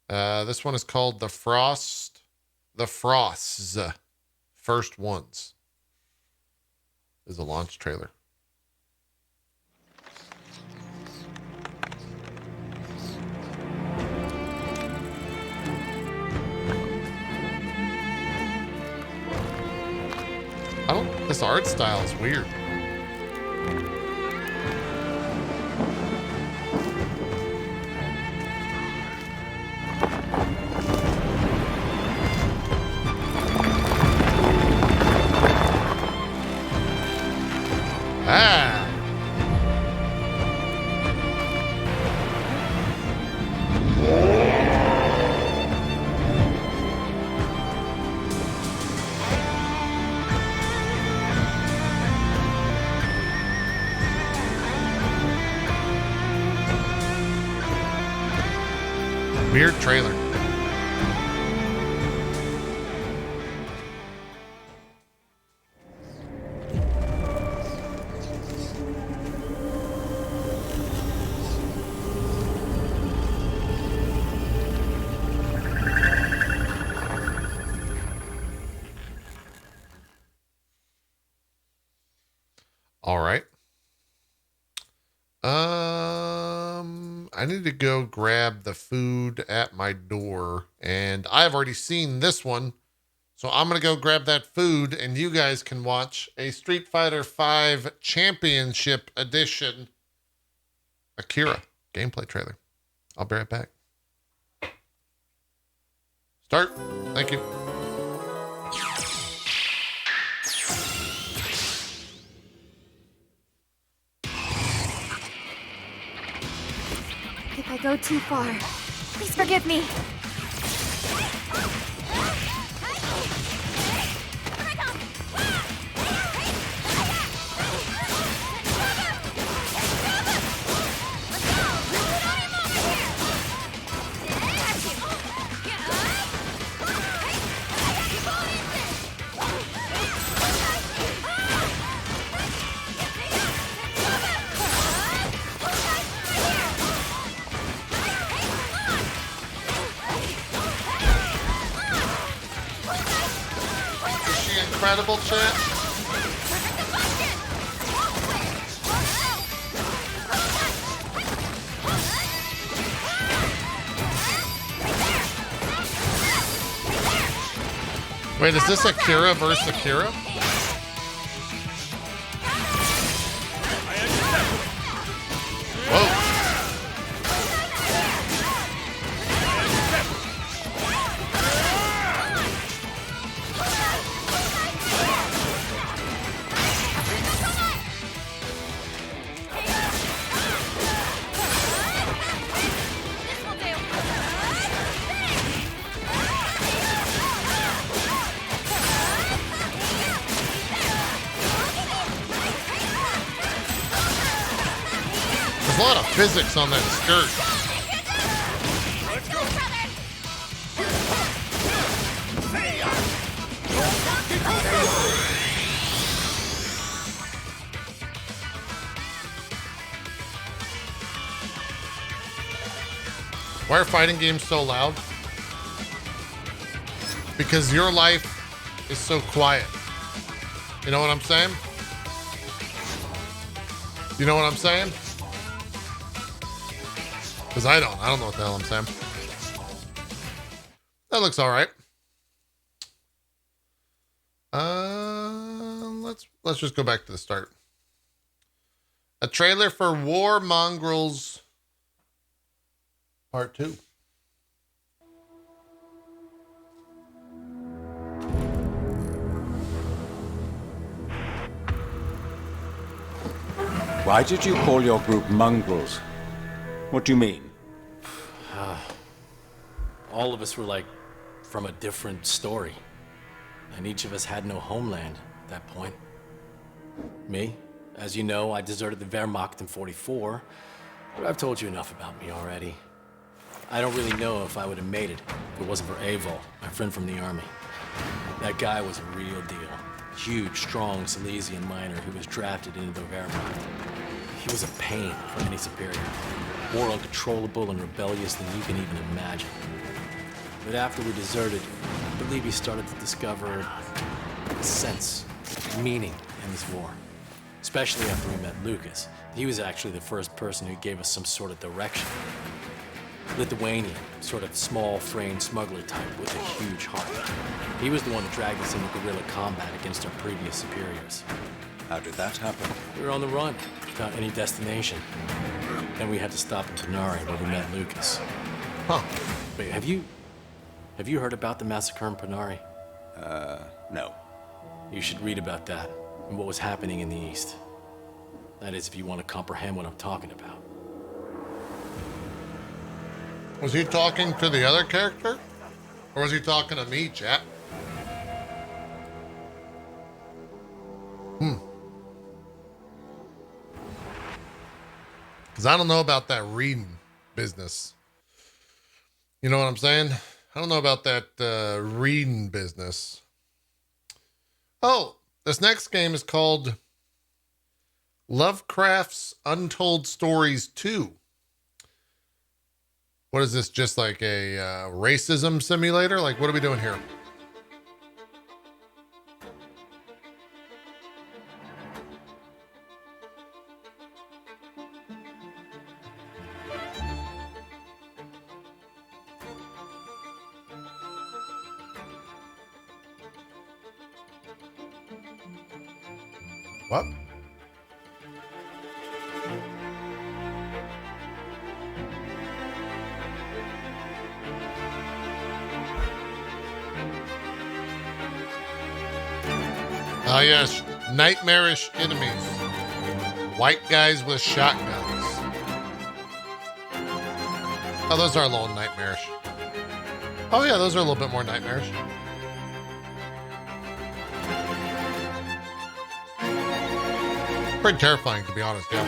This one is called The Frosts. First Ones. This is a launch trailer. This art style is weird. Weird trailer. All right. I need to go grab the food at my door, and I've already seen this one, so I'm going to go grab that food, and you guys can watch a Street Fighter V Championship Edition Akira gameplay trailer. I'll be right back. Start. Thank you. If I go too far, please forgive me. incredible, chat? Wait, is this Akira versus Akira? Whoa. There's a lot of physics on that skirt. Why are fighting games so loud? Because your life is so quiet. You know what I'm saying? You know what I'm saying? Because I don't know what the hell I'm saying. That looks all right. Let's just go back to the start. A trailer for War Mongrels Part 2. Why did you call your group mongrels? What do you mean? All of us were like from a different story. And each of us had no homeland at that point. Me, as you know, I deserted the Wehrmacht in '44, but I've told you enough about me already. I don't really know if I would have made it if it wasn't for Avol, my friend from the army. That guy was a real deal. Huge, strong Silesian miner who was drafted into the Wehrmacht. He was a pain for any superior. More uncontrollable and rebellious than you can even imagine. But after we deserted, I believe he started to discover a sense, meaning in this war. Especially after we met Lucas. He was actually the first person who gave us some sort of direction. Lithuanian, sort of small-framed smuggler type with a huge heart. He was the one who dragged us into guerrilla combat against our previous superiors. How did that happen? We were on the run, without any destination. Then we had to stop in Panari where we met Lucas. Huh. Wait, have you heard about the massacre in Panari? No. You should read about that and what was happening in the East. That is, if you want to comprehend what I'm talking about. Was he talking to the other character? Or was he talking to me, chat? Because I don't know about that reading business. You know what I'm saying? I don't know about that reading business. Oh, this next game is called Lovecraft's Untold Stories 2. What is this, just like a racism simulator? Like, what are we doing here? What? Ah, yes, nightmarish enemies. White guys with shotguns. Oh, those are a little nightmarish. Oh yeah, those are a little bit more nightmarish. Pretty terrifying, to be honest, yeah.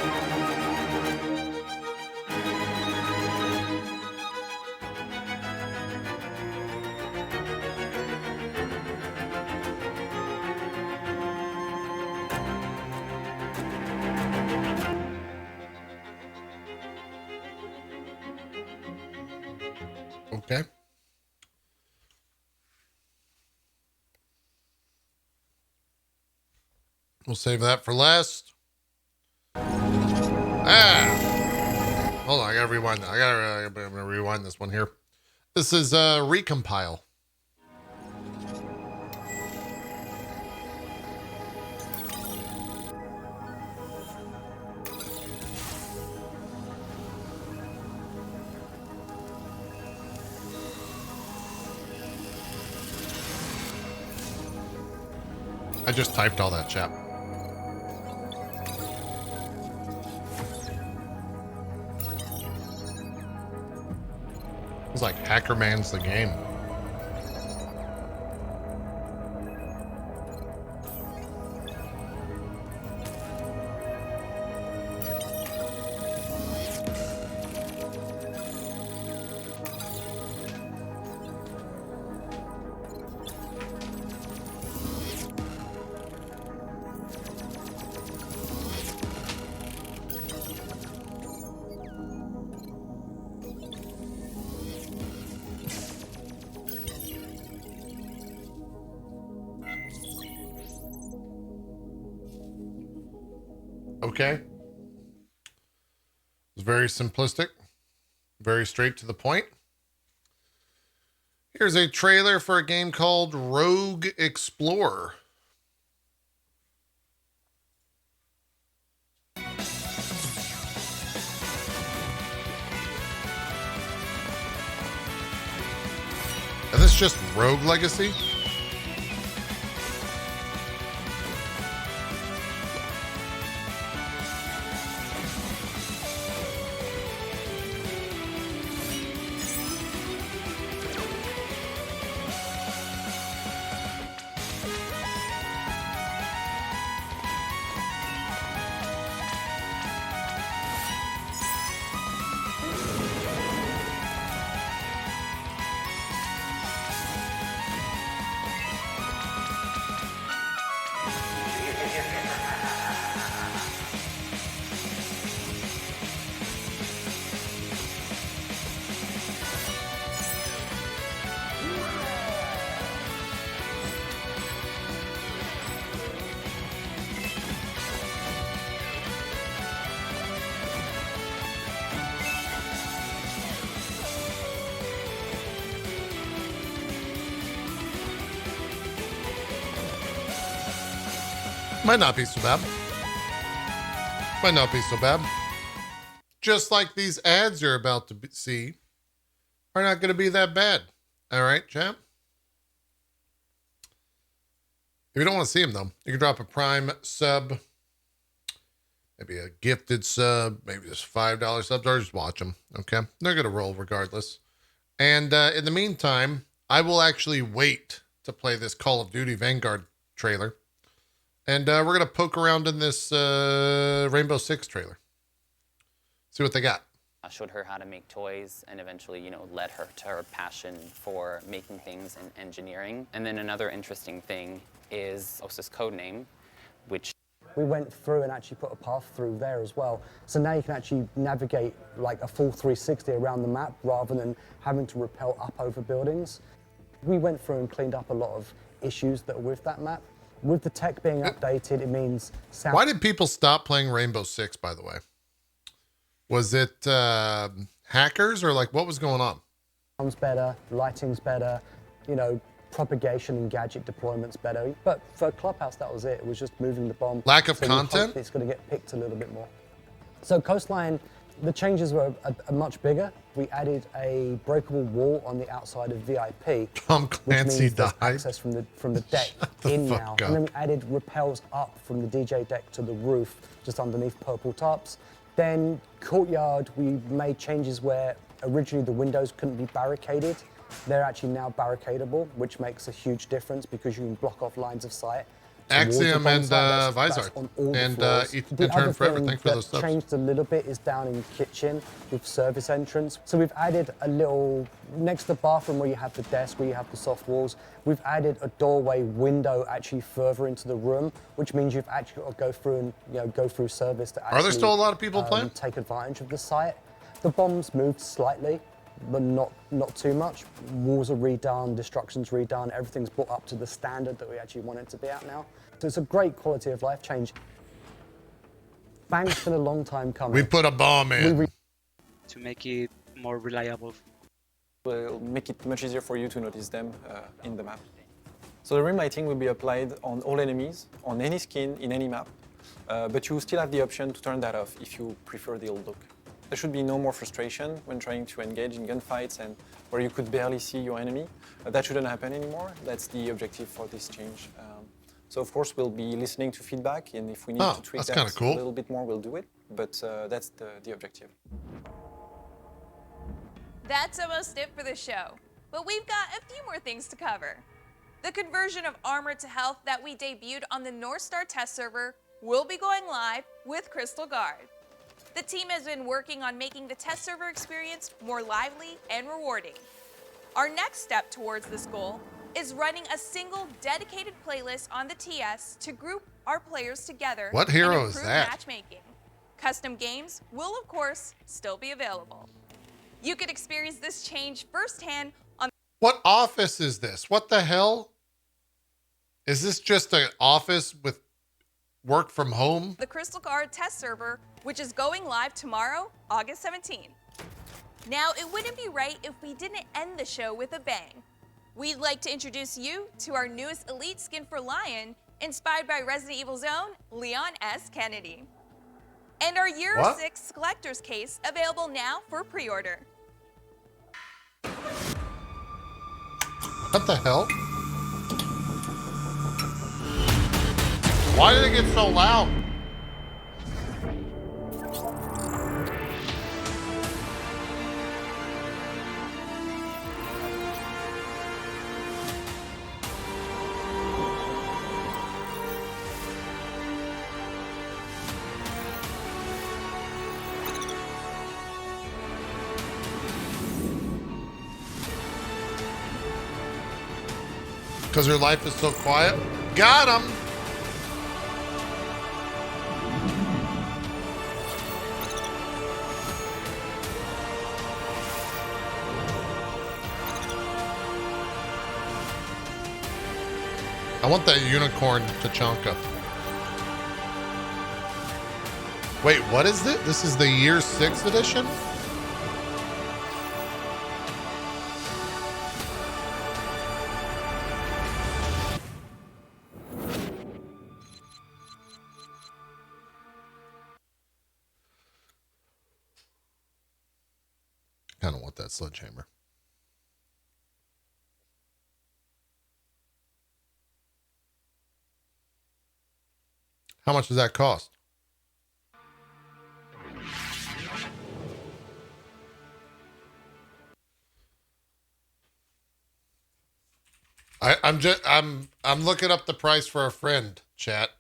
Okay. We'll save that for last. Ah! Hold on, I gotta rewind that. I'm gonna rewind this one here. This is recompile. I just typed all that, chap. It's like Hacker Man's the game. Okay. It's very simplistic, very straight to the point. Here's a trailer for a game called Rogue Explorer. Is this just Rogue Legacy? Might not be so bad. Might not be so bad. Just like these ads you're about to see are not going to be that bad. All right, champ? If you don't want to see them, though, you can drop a Prime sub, maybe a gifted sub, maybe just $5 subs, or just watch them, okay? They're going to roll regardless. And in the meantime, I will actually wait to play this Call of Duty Vanguard trailer. And we're going to poke around in this Rainbow Six trailer. See what they got. I showed her how to make toys and eventually, led her to her passion for making things and engineering. And then another interesting thing is Osa's code name, which... We went through and actually put a path through there as well. So now you can actually navigate like a full 360 around the map rather than having to rappel up over buildings. We went through and cleaned up a lot of issues that are with that map. With the tech being updated, it means... Why did people stop playing Rainbow Six, by the way? Was it hackers or like what was going on? Sounds better, lighting's better, propagation and gadget deployment's better. But for Clubhouse, that was it. It was just moving the bomb. Lack of content? It's going to get picked a little bit more. So Coastline, the changes were much bigger. We added a breakable wall on the outside of VIP. Tom Clancy died. Access from the deck in now. Up. And then we added rappels up from the DJ deck to the roof, just underneath purple tops. Then Courtyard, we made changes where originally the windows couldn't be barricaded. They're actually now barricadable, which makes a huge difference because you can block off lines of sight. Axiom and Vizard and Intern Forever. Thanks for those subs. Changed a little bit is down in kitchen with service entrance. So we've added a little next to the bathroom where you have the desk, where you have the soft walls. We've added a doorway window actually further into the room, which means you've actually got to go through and go through service to actually. Are there still a lot of people playing? Take advantage of the site. The bombs moved slightly. but not too much. Walls are redone, destruction's redone, everything's brought up to the standard that we actually want it to be at now. So it's a great quality of life change. Bank's been a long time coming. We put a bomb in. To make it more reliable. Will make it much easier for you to notice them in the map. So the rim lighting will be applied on all enemies, on any skin, in any map, but you still have the option to turn that off if you prefer the old look. There should be no more frustration when trying to engage in gunfights and where you could barely see your enemy. That shouldn't happen anymore. That's the objective for this change. So of course we'll be listening to feedback, and if we need to tweak that a little bit more, we'll do it. But that's the objective. That's almost it for the show, but we've got a few more things to cover. The conversion of armor to health that we debuted on the North Star test server will be going live with Crystal Guard. The team has been working on making the test server experience more lively and rewarding. Our next step towards this goal is running a single dedicated playlist on the TS to group our players together. What hero and is improve that? Matchmaking. Custom games will, of course, still be available. You could experience this change firsthand on. What office is this? What the hell? Is this just an office with work from home? The Crystal Guard test server, which is going live tomorrow, August 17th. Now, it wouldn't be right if we didn't end the show with a bang. We'd like to introduce you to our newest elite skin for Lion, inspired by Resident Evil's own Leon S. Kennedy. And our Year 6 collector's case, available now for pre-order. What the hell? Why did it get so loud? Because her life is so quiet? Got him! I want that unicorn Tachanka. Wait, what is it? This is the Year 6 edition? I don't want that sledgehammer. How much does that cost? I'm looking up the price for a friend, chat.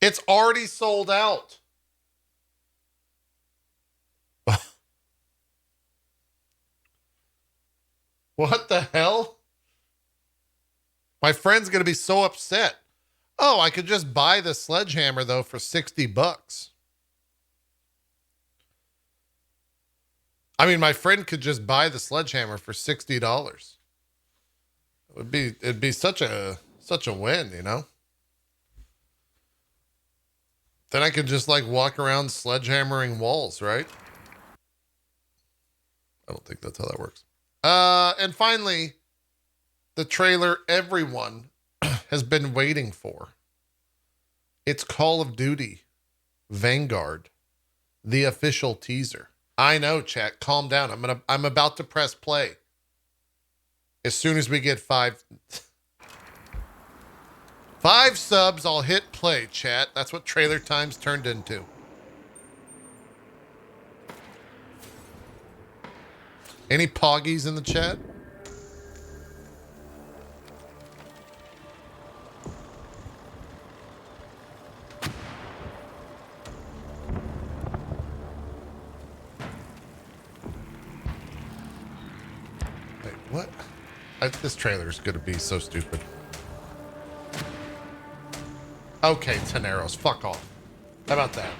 It's already sold out. What the hell? My friend's going to be so upset. Oh, I could just buy the sledgehammer though for $60. I mean, my friend could just buy the sledgehammer for $60. It'd be such a win, you know? Then I could just like walk around sledgehammering walls, right? I don't think that's how that works. And finally, the trailer everyone has been waiting for. It's Call of Duty Vanguard, the official teaser. I know, chat. Calm down. I'm about to press play. As soon as we get 5 subs, I'll hit play, chat. That's what trailer time's turned into. Any poggies in the chat? Wait, what? This trailer is going to be so stupid. Okay, Teneros, fuck off. How about that?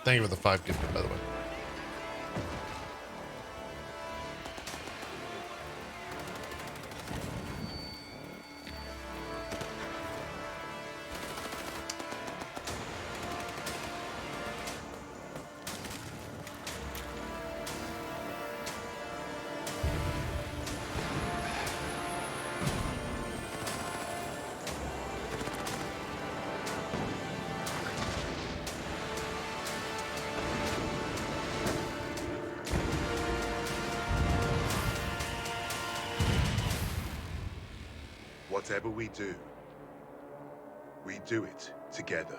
Thank you for the 5 gifted, by the way. Whatever we do it together.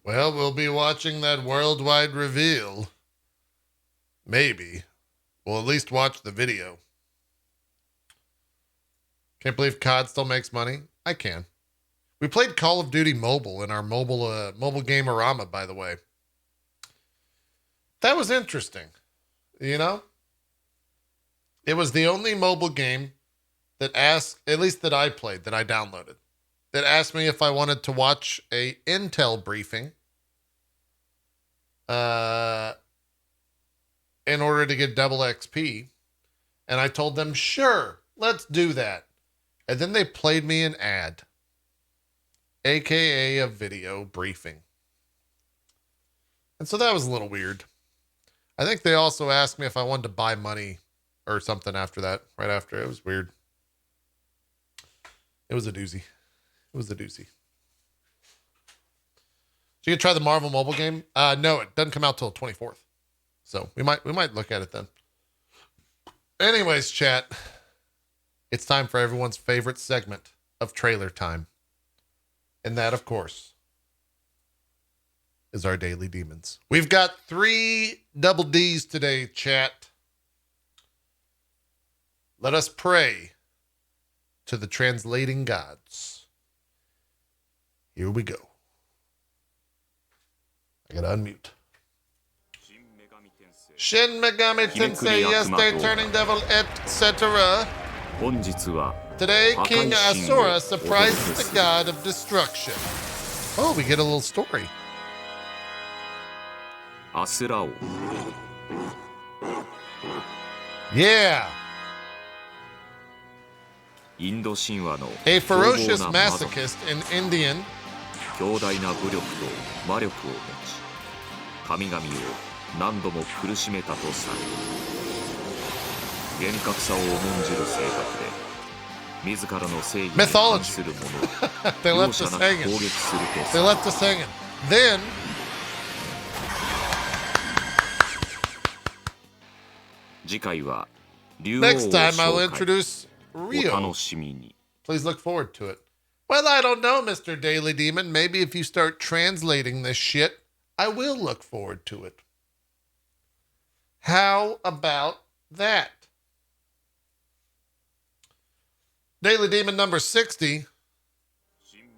Well, we'll be watching that worldwide reveal. Maybe. We'll at least watch the video. Can't believe COD still makes money. I can. We played Call of Duty Mobile in our mobile game-orama, by the way. That was interesting. You know? It was the only mobile game that asked, at least that I played, that I downloaded, that asked me if I wanted to watch a Intel briefing in order to get double XP. And I told them, sure, let's do that. And then they played me an ad, aka a video briefing. And so that was a little weird. I think they also asked me if I wanted to buy money or something after that, right after. It was weird. It was a doozy. It was a doozy. So you can try the Marvel mobile game? No, it doesn't come out till the 24th. So we might look at it then. Anyways, chat. It's time for everyone's favorite segment of trailer time. And that, of course, is our Daily Demons. We've got 3 double Ds today, chat. Let us pray to the translating gods. Here we go. I gotta unmute. Shin Megami Tensei, yes, they're turning devil, etc. Today, King Asura surprises the god of destruction. Oh, we get a little story. Yeah. A ferocious masochist in Indian. Mythology. They left us hanging. They left us hanging. Then next time I will introduce Rio. Please look forward to it. Well, I don't know, Mr. Daily Demon. Maybe if you start translating this shit, I will look forward to it. How about that? Daily Demon number 60. Shin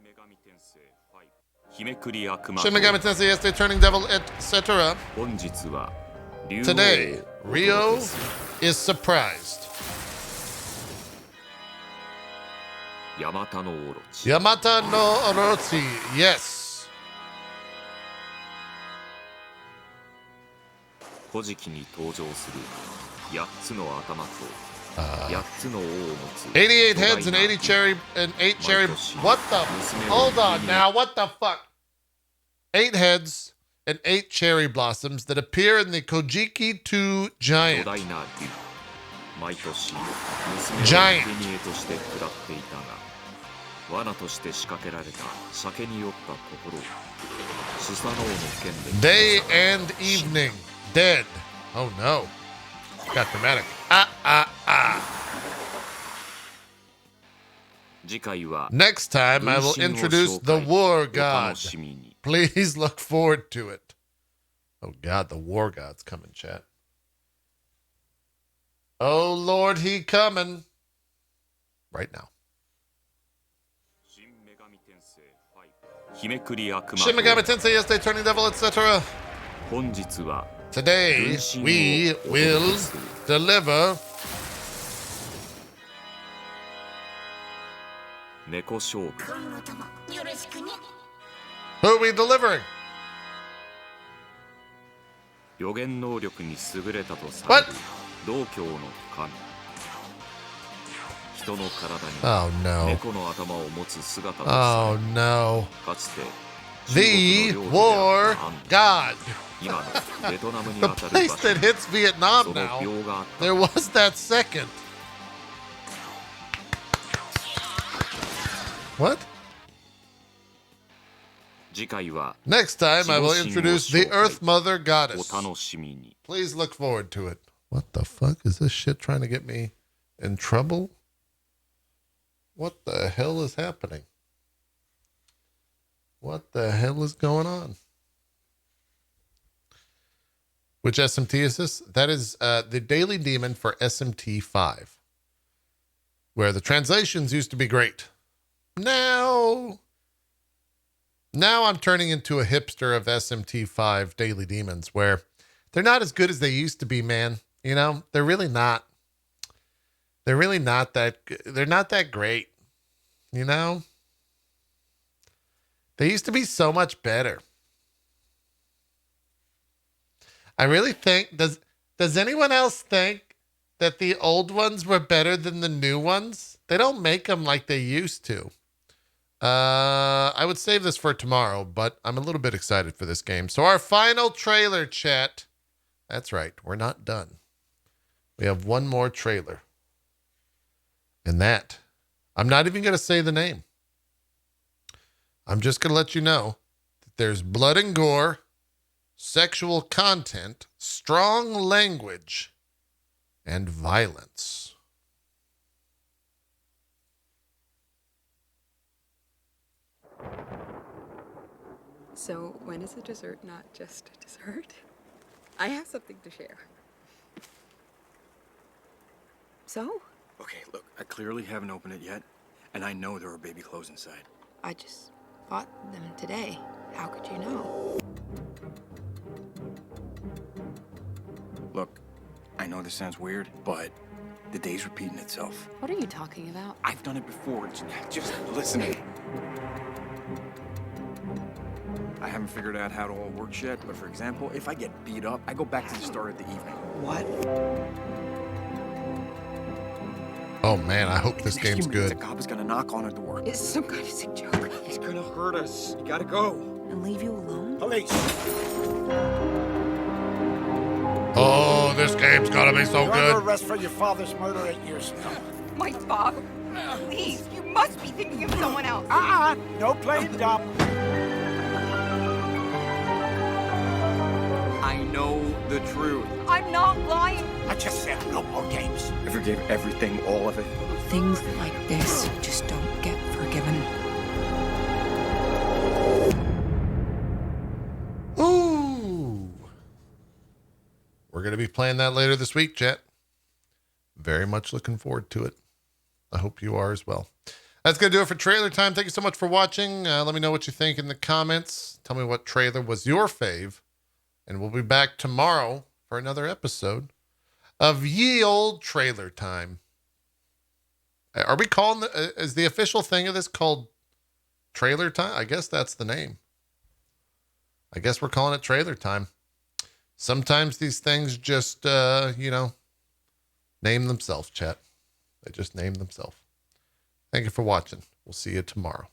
Megami Tensei, yes, the turning devil, etc. Today, Rio is surprised. Yamata no Orochi, yes. Uh, 88 heads and 8 cherry. What the? Hold on now. What the fuck? 8 heads and 8 cherry blossoms that appear in the Kojiki 2 Giant. Giant. Day and evening. Dead. Oh no. Got dramatic. Next time I will introduce the War God. Please look forward to it. Oh, God, the war god's coming, chat. Oh, Lord, he coming. Right now. Shin Megami Tensei, yesterday, Turning Devil, etc. Today, we will deliver Who are we delivering? What? Oh no. Oh no. The war god. The place that hits Vietnam now. There was that second. What? Next time I will introduce the Earth Mother Goddess. Please look forward to it. What the fuck? Is this shit trying to get me in trouble? What the hell is happening? What the hell is going on? Which SMT is this? That is the Daily Demon for SMT 5. Where the translations used to be great. Now I'm turning into a hipster of SMT 5 Daily Demons, where they're not as good as they used to be, man. You know, they're really not. They're really not that. They're not that great. You know, they used to be so much better. I really think. Does anyone else think that the old ones were better than the new ones? They don't make them like they used to. I would save this for tomorrow, but I'm a little bit excited for this game. So our final trailer, chat. That's right. We're not done. We have one more trailer. And that, I'm not even going to say the name. I'm just going to let you know that there's blood and gore, sexual content, strong language, and violence. So when is a dessert not just a dessert? I have something to share. So? Okay, look, I clearly haven't opened it yet, and I know there are baby clothes inside. I just bought them today. How could you know? Look, I know this sounds weird, but the day's repeating itself. What are you talking about? I've done it before. Just listen to me. I haven't figured out how it all works yet, but for example, if I get beat up, I go back to the start of the evening. What? Oh man, I hope this game's good. The cop is gonna knock on our door. It's some kind of sick joke. He's gonna hurt us. You gotta go. And leave you alone? Police! Oh, this game's gonna be so You're good. under arrest for your father's murder 8 years ago. Mike, Bob, please, you must be thinking of someone else. No playing dumb. I know the truth. I'm not lying. I just said no more games. I forgave everything, all of it. Things like this just don't get forgiven. Ooh. We're going to be playing that later this week, chat. Very much looking forward to it. I hope you are as well. That's going to do it for trailer time. Thank you so much for watching. Let me know what you think in the comments. Tell me what trailer was your fave. And we'll be back tomorrow for another episode of Ye Old Trailer Time. Are we calling is the official thing of this called Trailer Time? I guess that's the name. I guess we're calling it Trailer Time. Sometimes these things just, name themselves, chat. They just name themselves. Thank you for watching. We'll see you tomorrow.